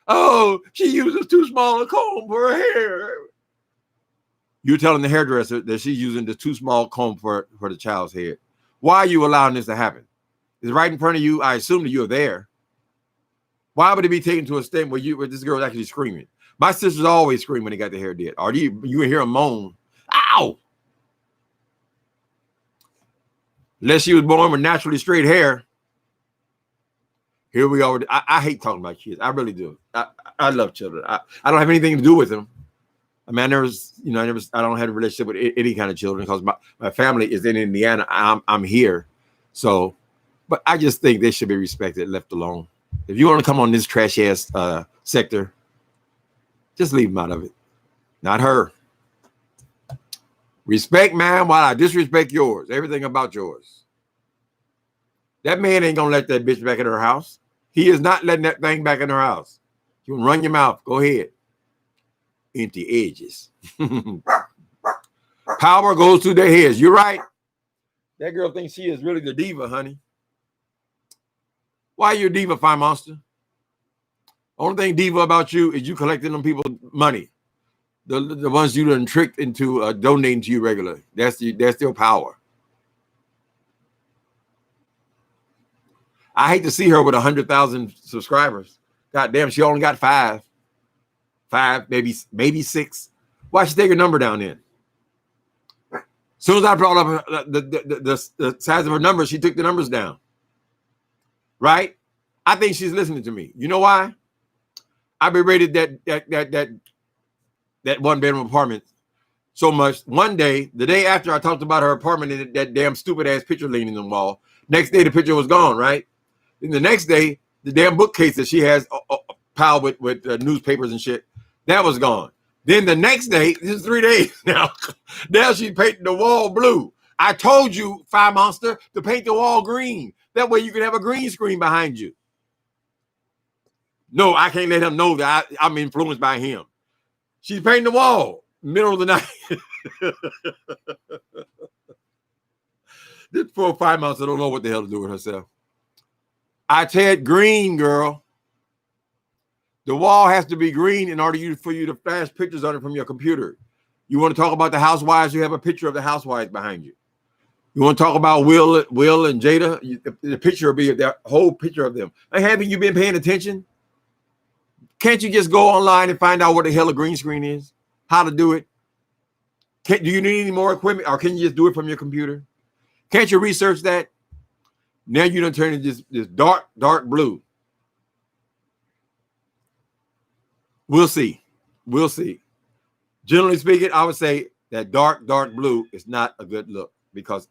Oh, she uses too small a comb for her hair. You're telling the hairdresser that she's using the too small comb for the child's head. Why are you allowing this to happen? It's right in front of you. I assume that you're there. Why would it be taken to a state where this girl is actually screaming? My sisters always scream when they got their hair did. Or you hear them moan, ow! Unless she was born with naturally straight hair. Here we are. I hate talking about kids. I really do. I love children. I don't have anything to do with them. I mean, I don't have a relationship with any kind of children because my family is in Indiana. I'm here. So, but I just think they should be respected, left alone. If you want to come on this trash ass sector, just leave them out of it. Not her. Respect mine while I disrespect yours. Everything about yours. That man ain't gonna let that bitch back in her house. He is not letting that thing back in her house. You can run your mouth. Go ahead. Empty edges. Power goes through their heads. You're right. That girl thinks she is really the diva, honey. Why are you a diva, FYEMONSTER? Only thing diva about you is you collecting them people's money. The ones you done tricked into donating to you regularly. That's your power. I hate to see her with 100,000 subscribers. God damn, she only got five, maybe six. Why she take her number down then? As soon as I brought up the size of her numbers, she took the numbers down. Right? I think she's listening to me. You know why? I berated that one bedroom apartment so much. One day, the day after I talked about her apartment and that damn stupid ass picture leaning on the wall, next day the picture was gone, right? And the next day, the damn bookcase that she has piled with newspapers and shit, that was gone. Then the next day, this is 3 days now. Now she's painting the wall blue. I told you, Fire Monster, to paint the wall green. That way you can have a green screen behind you. No, I can't let him know that I'm influenced by him. She's painting the wall, middle of the night. This poor Fire Monster don't know what the hell to do with herself. I said green, girl. The wall has to be green in order for you to flash pictures on it from your computer. You want to talk about the housewives? You have a picture of the housewives behind you. You want to talk about Will and Jada? The picture will be the whole picture of them. Hey, haven't you been paying attention? Can't you just go online and find out what the hell a green screen is? How to do it? Do you need any more equipment, or can you just do it from your computer? Can't you research that? Now you don't turn into this dark blue. We'll see. We'll see. Generally speaking, I would say that dark blue is not a good look because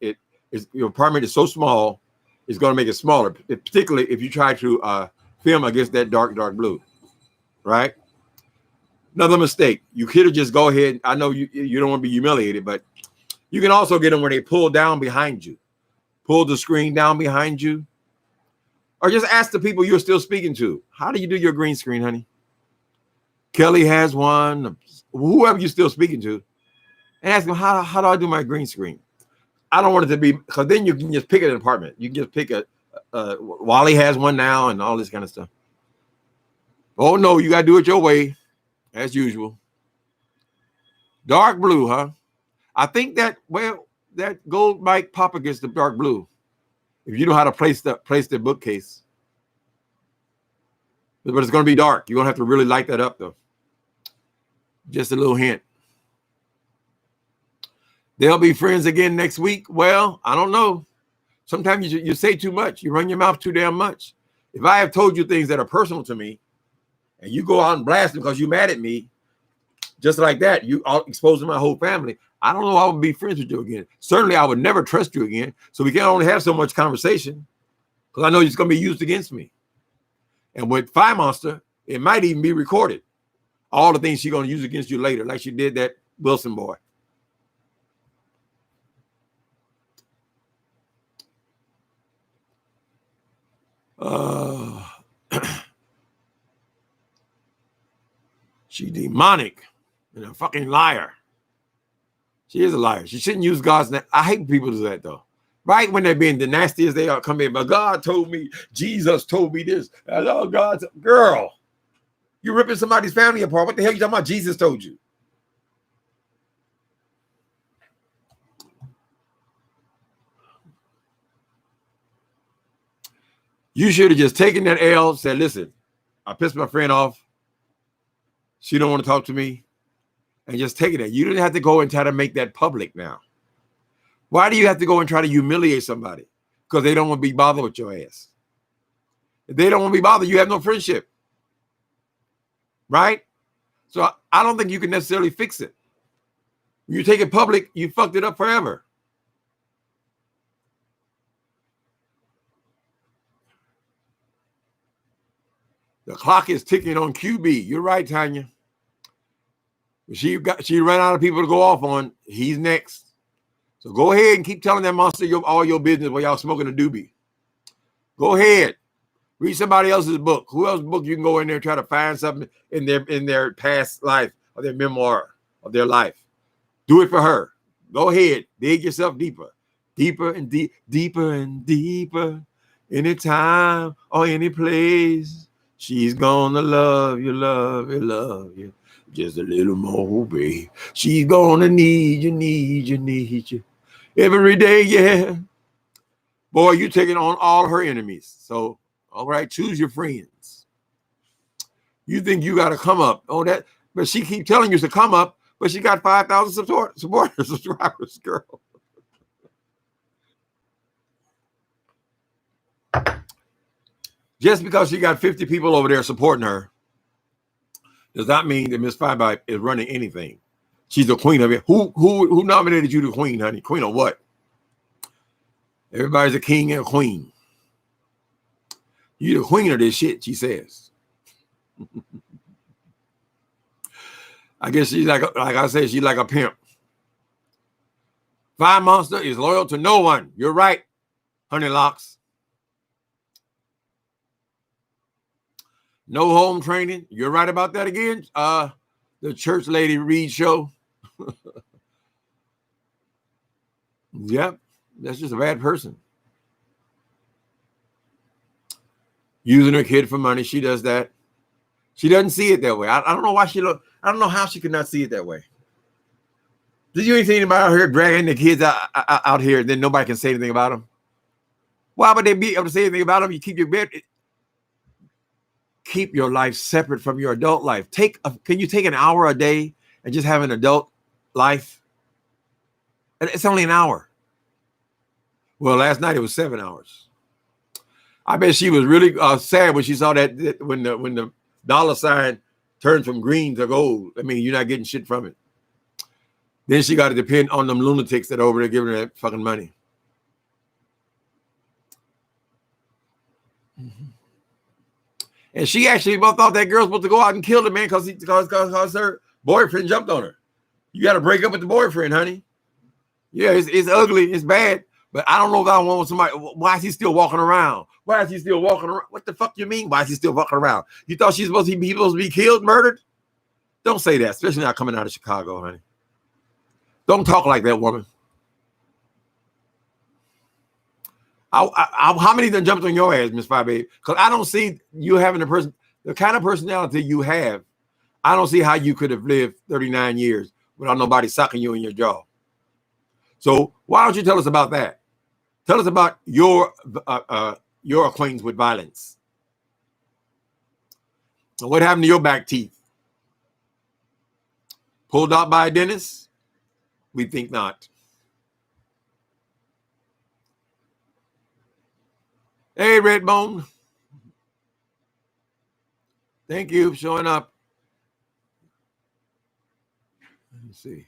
your apartment is so small, it's going to make it smaller, particularly if you try to film against that dark blue, right? Another mistake. You could have just go ahead. I know you don't want to be humiliated, but you can also get them where they pull down behind you. Pull the screen down behind you. Or just ask the people you're still speaking to. How do you do your green screen, honey? Kelly has one, whoever you're still speaking to, and ask them, how do I do my green screen? I don't want it to be, because then you can just pick an apartment. You can just pick Wally has one now and all this kind of stuff. Oh, no, you got to do it your way, as usual. Dark blue, huh? I think that gold might pop against the dark blue if you know how to place the bookcase. But it's going to be dark. You're going to have to really light that up, though. Just a little hint. They'll be friends again next week. Well, I don't know. Sometimes you say too much. You run your mouth too damn much. If I have told you things that are personal to me, and you go out and blast them because you're mad at me, just like that, you are exposing my whole family. I don't know I would be friends with you again. Certainly, I would never trust you again. So we can only have so much conversation because I know it's going to be used against me. And with Fire Monster, it might even be recorded. All the things she's going to use against you later, like she did that Wilson boy. She demonic and a fucking liar. She is a liar. She shouldn't use God's name. I hate people do that, though. Right when they're being the nastiest they are, come in, but God told me, Jesus told me this. Oh, God, girl. You're ripping somebody's family apart. What the hell are you talking about? Jesus told you. You should have just taken that L, said, listen, I pissed my friend off. She don't want to talk to me. And just take it. You didn't have to go and try to make that public now. Why do you have to go and try to humiliate somebody? Because they don't want to be bothered with your ass. If they don't want to be bothered, you have no friendship. Right? So I don't think you can necessarily fix it. When you take it public, you fucked it up forever. The clock is ticking on QB. You're right, Tanya. She ran out of people to go off on. He's next. So go ahead and keep telling that monster all your business while y'all smoking a doobie. Go ahead. Read somebody else's book. Who else's book you can go in there and try to find something in their past life or their memoir of their life. Do it for her. Go ahead. Dig yourself deeper. Deeper and deeper and deeper. Anytime or any place. She's gonna love you, love you, love you. Just a little more, babe. She's gonna need you, need you, need you. Every day, yeah. Boy, you're taking on all her enemies. So, all right, choose your friends. You think you got to come up. Oh, that, but she keep telling you to come up, but she got 5,000 subscribers, girl. Just because she got 50 people over there supporting her does not mean that Miss Firebite is running anything. She's the queen of it. Who nominated you the queen, honey? Queen of what? Everybody's a king and a queen. You're the queen of this shit, she says. I guess she's like I said, she's like a pimp. FYEMONSTER is loyal to no one. You're right, Honey Locks. No home training. You're right about that again. The Church Lady Reed show. Yep, that's just a bad person. Using her kid for money. She does that. She doesn't see it that way. I don't know why she look. I don't know how she could not see it that way. Did you anything about her dragging the kids out here and then nobody can say anything about them? Why would they be able to say anything about them? You keep your bed. Keep your life separate from your adult life. Can you take an hour a day and just have an adult life? And it's only an hour. Well, last night it was 7 hours. I bet she was really sad when she saw that when the dollar sign turned from green to gold. I mean, you're not getting shit from it. Then she got to depend on them lunatics that are over there giving her that fucking money. Mm-hmm. And she actually thought that girl's supposed to go out and kill the man because her boyfriend jumped on her. You got to break up with the boyfriend, honey. Yeah, it's ugly. It's bad. But I don't know if I want somebody. Why is he still walking around? Why is he still walking around? What the fuck you mean? Why is he still walking around? You thought she's supposed to be killed, murdered? Don't say that, especially not coming out of Chicago, honey. Don't talk like that, woman. How many of them jumped on your ass, Miss Five Baby? Because I don't see you having the kind of personality you have. I don't see how you could have lived 39 years without nobody sucking you in your jaw. So why don't you tell us about that? Tell us about your acquaintance with violence. And what happened to your back teeth? Pulled out by a dentist? We think not. Hey, Redbone. Thank you for showing up. Let me see.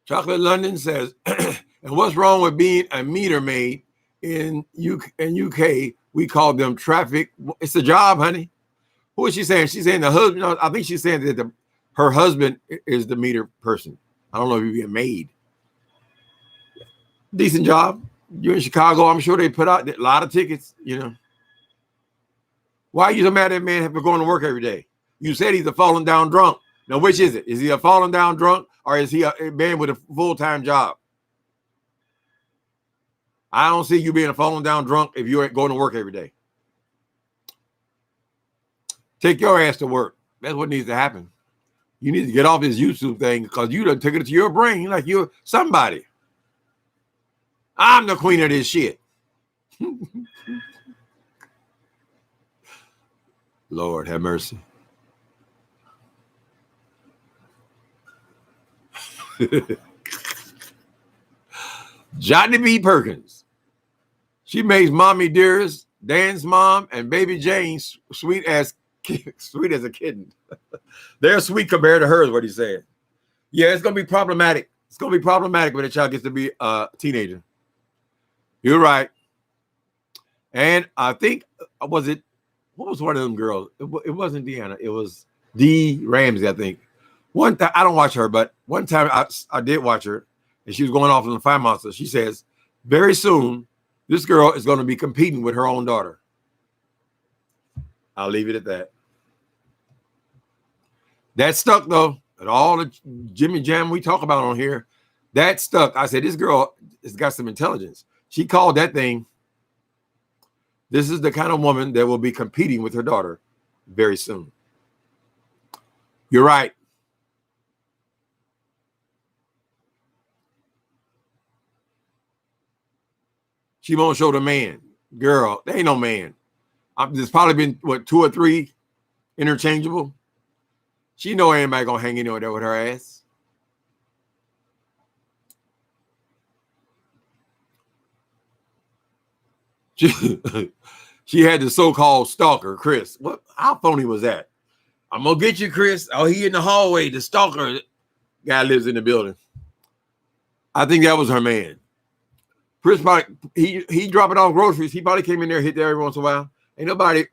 Chocolate London says, and what's wrong with being a meter maid in UK? We call them traffic. It's a job, honey. Who is she saying? She's saying the husband. I think she's saying that her husband is the meter person. I don't know if he'd be a maid. Decent job. You're in Chicago. I'm sure they put out a lot of tickets, you know. Why are you so mad at that man for going to work every day? You said he's a falling down drunk. Now, which is it? Is he a falling down drunk or is he a man with a full-time job? I don't see you being a falling down drunk if you ain't going to work every day. Take your ass to work. That's what needs to happen. You need to get off this YouTube thing because you done took it to your brain like you're somebody. I'm the queen of this shit. Lord have mercy. Johnny B. Perkins. She makes Mommy Dearest, Dan's mom, and Baby Jane sweet as a kitten. They're sweet compared to her, is what he said. Yeah, it's gonna be problematic. It's gonna be problematic when the child gets to be a teenager. You're right. And I think what was one of them girls? It wasn't Deanna. It was Dee Ramsey, I think. One time I don't watch her, but one time I did watch her, and she was going off on the FYEMONSTER. She says, very soon, this girl is going to be competing with her own daughter. I'll leave it at that. That stuck, though. And all the Jimmy Jam we talk about on here, that stuck. I said, this girl has got some intelligence. She called that thing. This is the kind of woman that will be competing with her daughter very soon. You're right. She won't show the man. Girl, there ain't no man. There's probably been, 2 or 3 interchangeable. She know anybody gonna hang in there with her ass. She had the so-called stalker, Chris. How phony was that? I'm gonna get you, Chris. Oh, he in the hallway. The stalker guy lives in the building. I think that was her man. Chris probably he dropping off groceries. He probably came in there, hit there every once in a while. Ain't nobody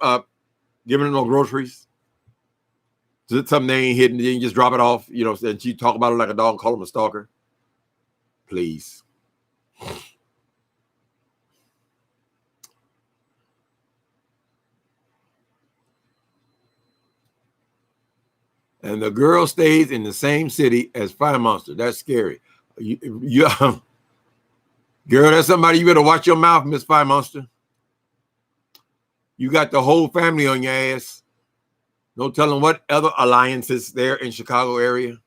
giving him no groceries. Something they ain't hitting, you just drop it off, you know, and she talk about it like a dog, call him a stalker. Please. And the girl stays in the same city as FYEMONSTER. That's scary. Girl, that's somebody you better watch your mouth, Miss FYEMONSTER. You got the whole family on your ass. No telling what other alliances there in Chicago area.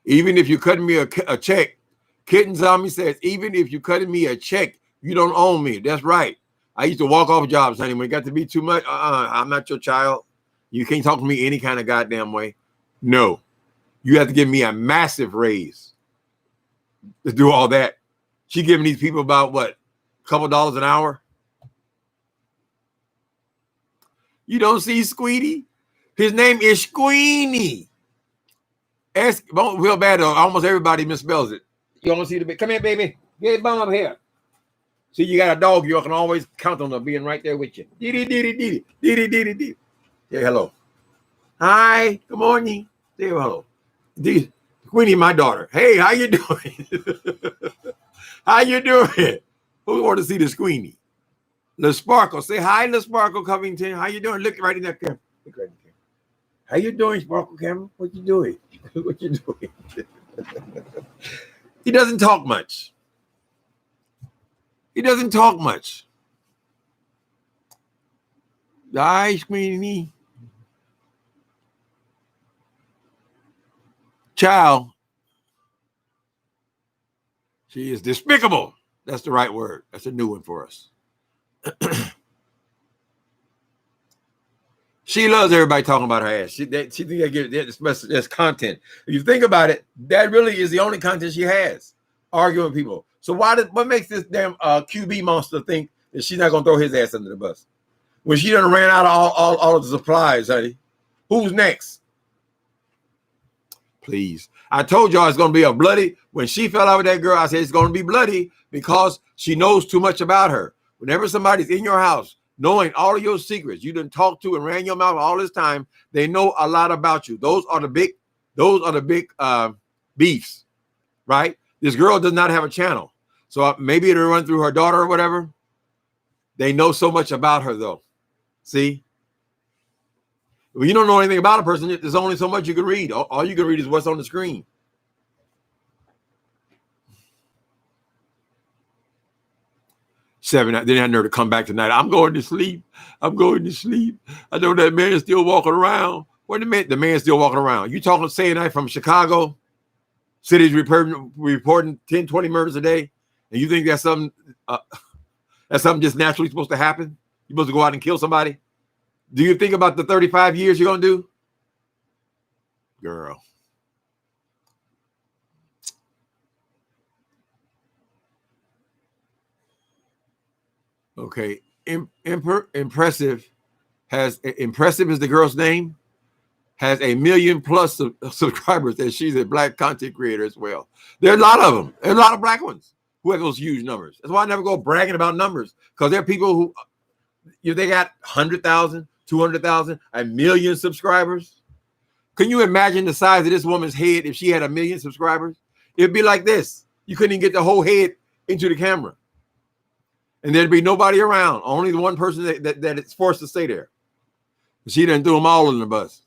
Even if you're cutting me a check, Kitten Zombie says, even if you're cutting me a check, you don't own me. That's right. I used to walk off jobs, honey. When it got to be too much, I'm not your child. You can't talk to me any kind of goddamn way. No. You have to give me a massive raise to do all that. She giving these people about, what, a couple dollars an hour? You don't see Squeedy? His name is Squeeny. Don't feel bad, though. Almost everybody misspells it. You don't see the bit. Come here, baby. Get bum up here. See, you got a dog. You can always count on them being right there with you. Dee dee. Say hello. Hi. Good morning. Say hello. Queenie, my daughter. Hey, how you doing? How you doing? Who want to see the Squeeny? LaSparkle. Say hi, LaSparkle Covington. How you doing? Look right in that camera. Look right in the camera. How you doing, Sparkle Camera? What you doing? What you doing? He doesn't talk much. He doesn't talk much. Hi, Squeeny. Child. She is despicable. That's the right word. That's a new one for us. She loves everybody talking about her ass. She thinks they get that's content. If you think about it, that really is the only content she has. Arguing with people. So what makes this damn QB monster think that she's not gonna throw his ass under the bus? When she done ran out of all of the supplies, honey. Who's next? Please. I told y'all it's gonna be a bloody. When she fell out with that girl, I said it's gonna be bloody because she knows too much about her. Whenever somebody's in your house, knowing all of your secrets, you done talked to and ran your mouth all this time, they know a lot about you. Those are the big beefs, right? This girl does not have a channel. So maybe it'll run through her daughter or whatever. They know so much about her though. See? When you don't know anything about a person, there's only so much you can read. All you can read is what's on the screen. Seven, they had nerve to come back tonight. I'm going to sleep. I'm going to sleep. I know that man is still walking around. Wait a minute, the man's still walking around. You talking saying that from Chicago? Cities reporting 10, 20 murders a day, and you think that's something just naturally supposed to happen? You're supposed to go out and kill somebody? Do you think about the 35 years you're gonna do? Girl. Okay. Impressive is the girl's name. Has 1 million plus subscribers, and she's a black content creator as well. There are a lot of them. There are a lot of black ones who have those huge numbers. That's why I never go bragging about numbers, because there are people who, they got 100,000, 200,000, 1 million subscribers. Can you imagine the size of this woman's head if she had 1 million subscribers? It'd be like this. You couldn't even get the whole head into the camera. And there'd be nobody around. Only the one person that it's forced to stay there. She done threw them all in the bus.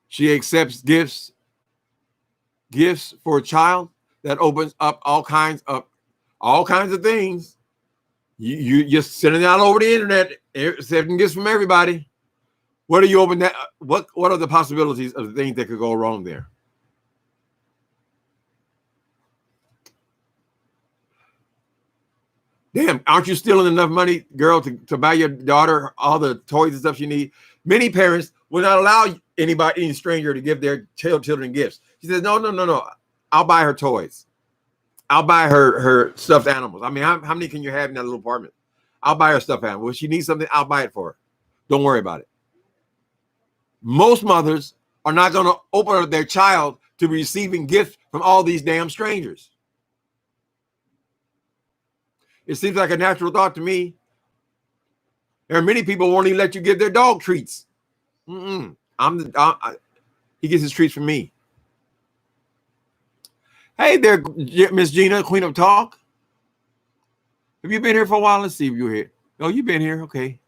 She accepts gifts for a child. That opens up all kinds of things. You just sending out over the internet, accepting gifts from everybody. What are you open that? What are the possibilities of the things that could go wrong there? Damn, aren't you stealing enough money, girl, to buy your daughter all the toys and stuff she needs? Many parents will not allow any stranger to give their children gifts. She says, no. I'll buy her toys. I'll buy her stuffed animals. I mean, how many can you have in that little apartment? I'll buy her stuffed animal. If she needs something, I'll buy it for her. Don't worry about it. Most mothers are not going to open up their child to receiving gifts from all these damn strangers. It seems like a natural thought to me. There are many people who won't even let you give their dog treats. He gets his treats from me. Hey there, Miss Gina, Queen of Talk. Have you been here for a while? Let's see if you're here. Oh, you've been here. Okay.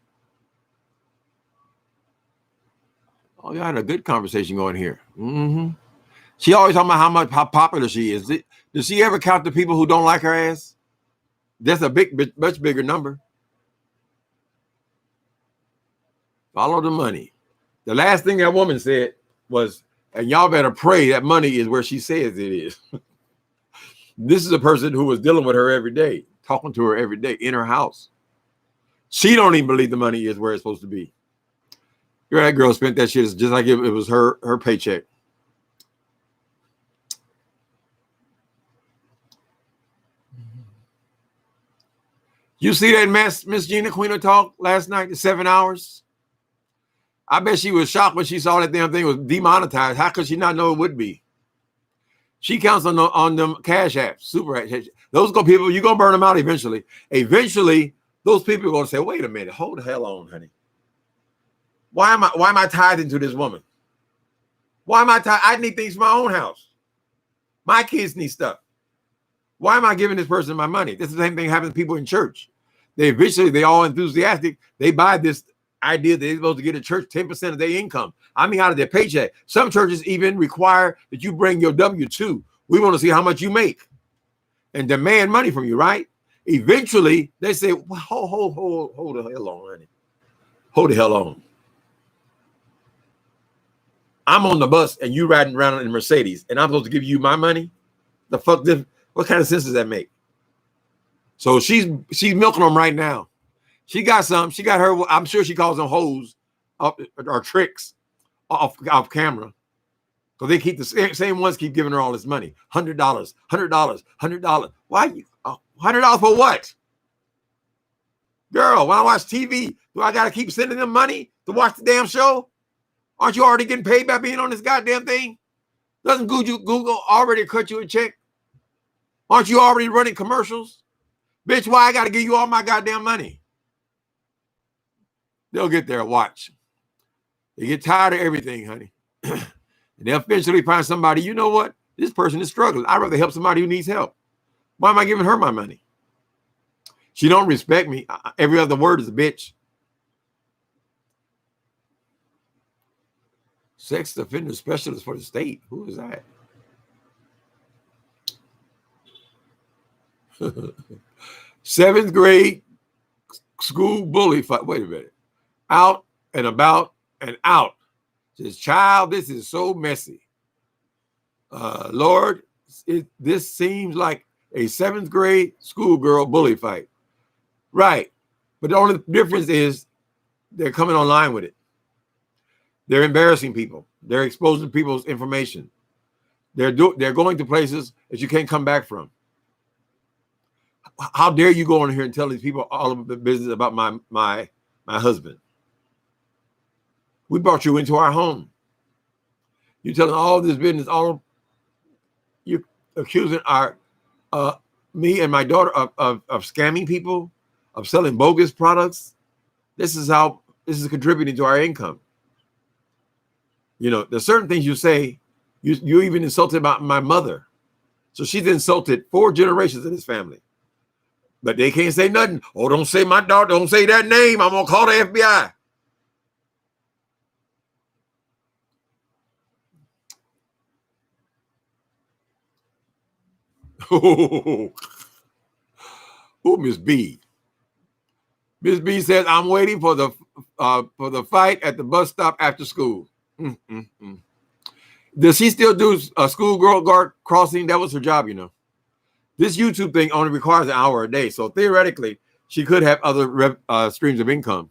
Oh, you had a good conversation going here. She always talking about how popular she is. Does she ever count the people who don't like her ass? That's a much bigger number. Follow the money. The last thing that woman said was, and y'all better pray that money is where she says it is. This is a person who was dealing with her every day, talking to her every day in her house. She don't even believe the money is where it's supposed to be. That girl spent that shit just like it was her paycheck. You see that mess, Miss Gina, Queen of Talk, last night, the 7 hours? I bet she was shocked when she saw that damn thing was demonetized. How could she not know it would be? She counts on them cash apps, super apps. Those people, you're going to burn them out eventually. Eventually, those people are going to say, wait a minute, hold the hell on, honey. Why am I tied into this woman? Why am I tied? I need things for my own house. My kids need stuff. Why am I giving this person my money? This is the same thing happens to people in church. They all enthusiastic. They buy this idea that they're supposed to get a church 10% of their income. I mean, out of their paycheck. Some churches even require that you bring your W-2. We want to see how much you make and demand money from you, right? Eventually, they say, well, hold the hell on, honey. Hold the hell on. I'm on the bus and you riding around in a Mercedes and I'm supposed to give you my money? The fuck, what kind of sense does that make? So she's milking them right now. She got some. She got her. I'm sure she calls them hoes or tricks off camera. Because they keep the same ones keep giving her all this money. $100, $100. Why you $100 for what? Girl, when I watch TV, do I gotta keep sending them money to watch the damn show? Aren't you already getting paid by being on this goddamn thing? Doesn't Google already cut you a check? Aren't you already running commercials? Bitch, why I gotta give you all my goddamn money? They'll get there, watch. They get tired of everything, honey. And they'll eventually find somebody, you know what? This person is struggling. I'd rather help somebody who needs help. Why am I giving her my money? She don't respect me. Every other word is a bitch. Sex offender specialist for the state. Who is that? Seventh grade school bully fight. Wait a minute. Out and about and out. Says, child, this is so messy. Lord, this seems like a 7th grade schoolgirl bully fight. Right. But the only difference is they're coming online with it. They're embarrassing people. They're exposing people's information. They're going to places that you can't come back from. How dare you go in here and tell these people all of the business about my husband? We brought you into our home. You're telling all this business, you're accusing me and my daughter of scamming people, of selling bogus products. This is contributing to our income. You know, there's certain things you say, you even insulted my mother. So she's insulted 4 generations of this family. But they can't say nothing. Oh, don't say my daughter, don't say that name. I'm going to call the FBI. Oh, Miss B. Miss B says, I'm waiting for the fight at the bus stop after school. Does she still do a schoolgirl guard crossing? That was her job, you know. This YouTube thing only requires an hour a day. So theoretically, she could have other streams of income.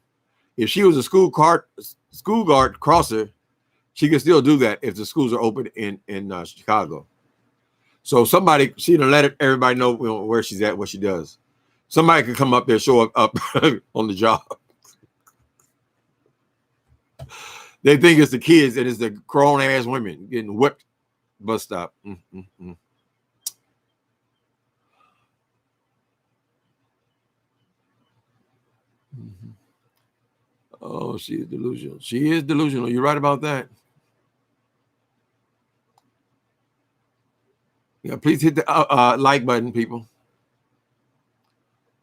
If she was a school guard crosser, she could still do that if the schools are open in Chicago. So somebody, she done let everybody know where she's at, what she does. Somebody could come up there, show up on the job. They think it's the kids and it's the grown ass women getting whipped. Bus stop. Oh, she is delusional. She is delusional. You're right about that. Yeah, please hit the like button, people.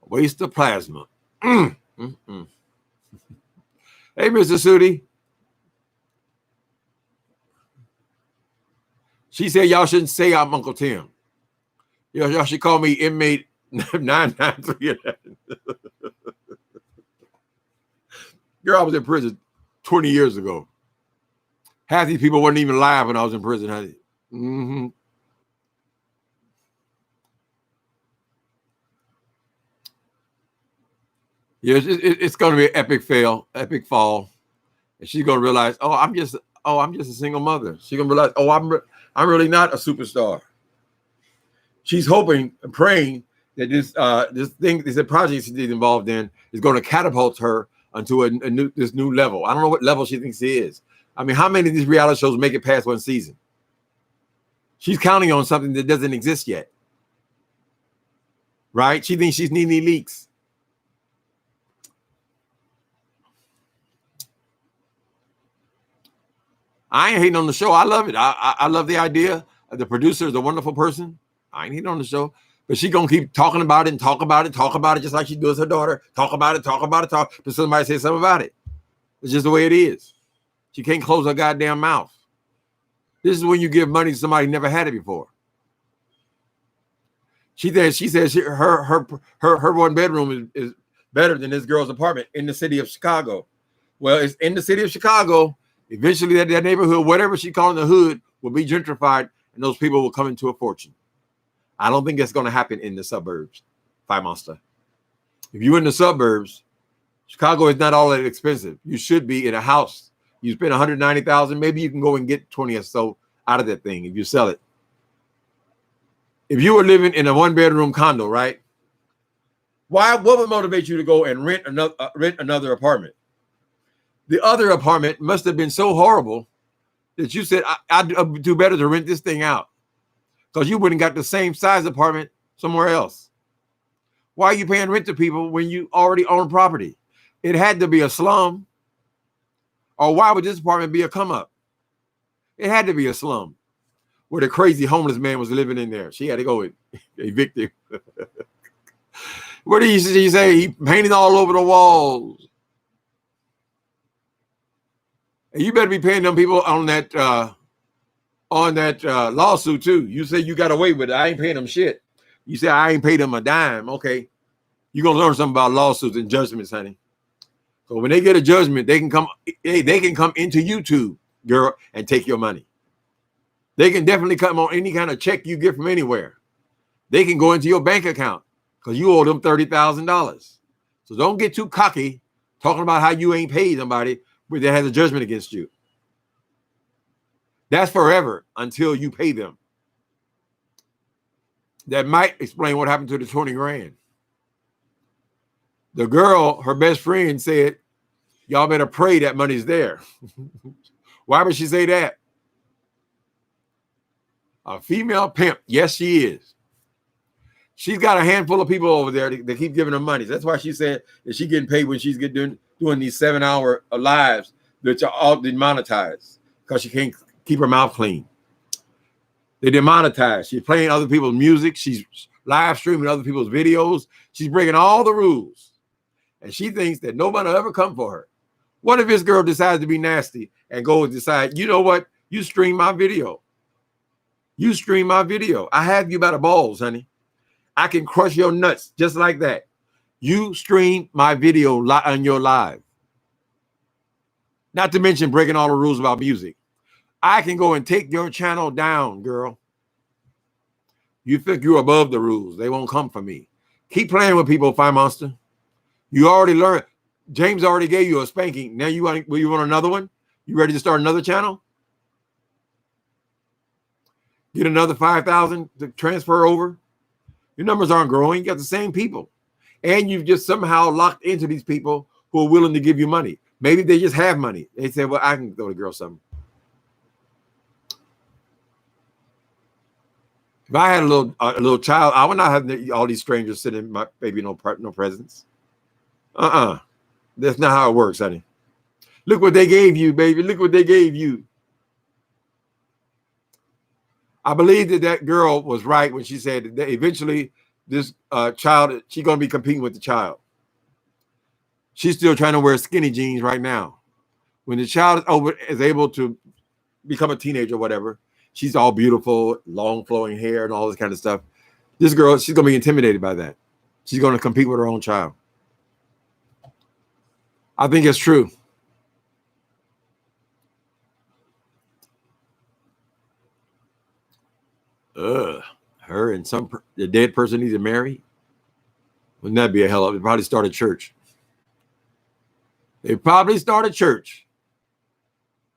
Waste of plasma. Hey, Mr. Sudi. She said y'all shouldn't say I'm Uncle Tim. Y'all should call me inmate 993. Girl, I was in prison 20 years ago. Half these people weren't even alive when I was in prison, honey. Yes, it's going to be an epic fail, epic fall, and she's going to realize, I'm just a single mother. She's going to realize, I'm really not a superstar. She's hoping and praying that this project she's involved in is going to catapult her onto this new level. I don't know what level she thinks it is. I mean, how many of these reality shows make it past one season? She's counting on something that doesn't exist yet, right? She thinks she's Nene Leakes. I ain't hating on the show. I love it. I love the idea. The producer is a wonderful person. I ain't hating on the show. But she going to keep talking about it and talk about it, just like she does her daughter. Talk about it, till somebody says something about it. It's just the way it is. She can't close her goddamn mouth. This is when you give money to somebody who never had it before. She says her one bedroom is better than this girl's apartment in the city of Chicago. Well, it's in the city of Chicago. Eventually, that neighborhood, whatever she calling the hood, will be gentrified, and those people will come into a fortune. I don't think that's going to happen in the suburbs, FYEMONSTER. If you're in the suburbs, Chicago is not all that expensive. You should be in a house. You spend $190,000, maybe you can go and get 20 or so out of that thing if you sell it. If you were living in a one-bedroom condo, right? What would motivate you to go and rent another apartment? The other apartment must have been so horrible that you said, I'd do better to rent this thing out, because you wouldn't got the same size apartment somewhere else. Why are you paying rent to people when you already own property? It had to be a slum. Or why would this apartment be a come up? It had to be a slum where the crazy homeless man was living in there. She had to go and evict him. What did he say? He painted all over the walls. And you better be paying them people on that lawsuit too. You say you got away with it. I ain't paying them shit. You say I ain't paid them a dime. Okay, you're gonna learn something about lawsuits and judgments, honey. So when they get a judgment, they can come into YouTube, girl, and take your money. They can definitely come on any kind of check you get from anywhere. They can go into your bank account because you owe them $30,000. So don't get too cocky talking about how you ain't paid somebody that has a judgment against you. That's forever until you pay them. That might explain what happened to the 20 grand. The girl, her best friend, said, y'all better pray that money's there. Why would she say that? A female pimp. Yes, she is. She's got a handful of people over there that keep giving her money. That's why she said that she's getting paid when she's doing these 7-hour lives that are all demonetized because she can't keep her mouth clean. They demonetized. She's playing other people's music. She's live streaming other people's videos. She's breaking all the rules. And she thinks that nobody will ever come for her. What if this girl decides to be nasty and go and decide, you know what? You stream my video. You stream my video. I have you by the balls, honey. I can crush your nuts just like that. You stream my video on your live. Not to mention breaking all the rules about music. I can go and take your channel down, girl. You think you're above the rules. They won't come for me. Keep playing with people, FYEMONSTER. You already learned. James already gave you a spanking. Now you want another one? You ready to start another channel? Get another 5,000 to transfer over. Your numbers aren't growing. You got the same people. And you've just somehow locked into these people who are willing to give you money. Maybe they just have money. They say, well, I can throw the girl something. If I had a little child, I would not have all these strangers sitting in my baby, no presents. That's not how it works, honey. Look what they gave you, baby. Look what they gave you. I believe that girl was right when she said that eventually this child, she's going to be competing with the child. She's still trying to wear skinny jeans right now. When the child is able to become a teenager or whatever, she's all beautiful, long flowing hair and all this kind of stuff. This girl, she's going to be intimidated by that. She's going to compete with her own child. I think it's true. Her and the dead person needs to marry. Wouldn't that be a hell of it? They probably start a church. They probably start a church.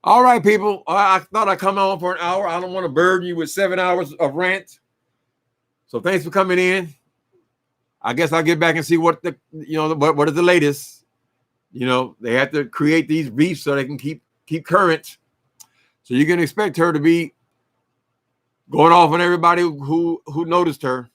All right, people. I thought I'd come on for an hour. I don't want to burden you with 7 hours of rant. So thanks for coming in. I guess I'll get back and see what what is the latest. They have to create these beefs so they can keep current. So you can expect her to be going off on everybody who noticed her.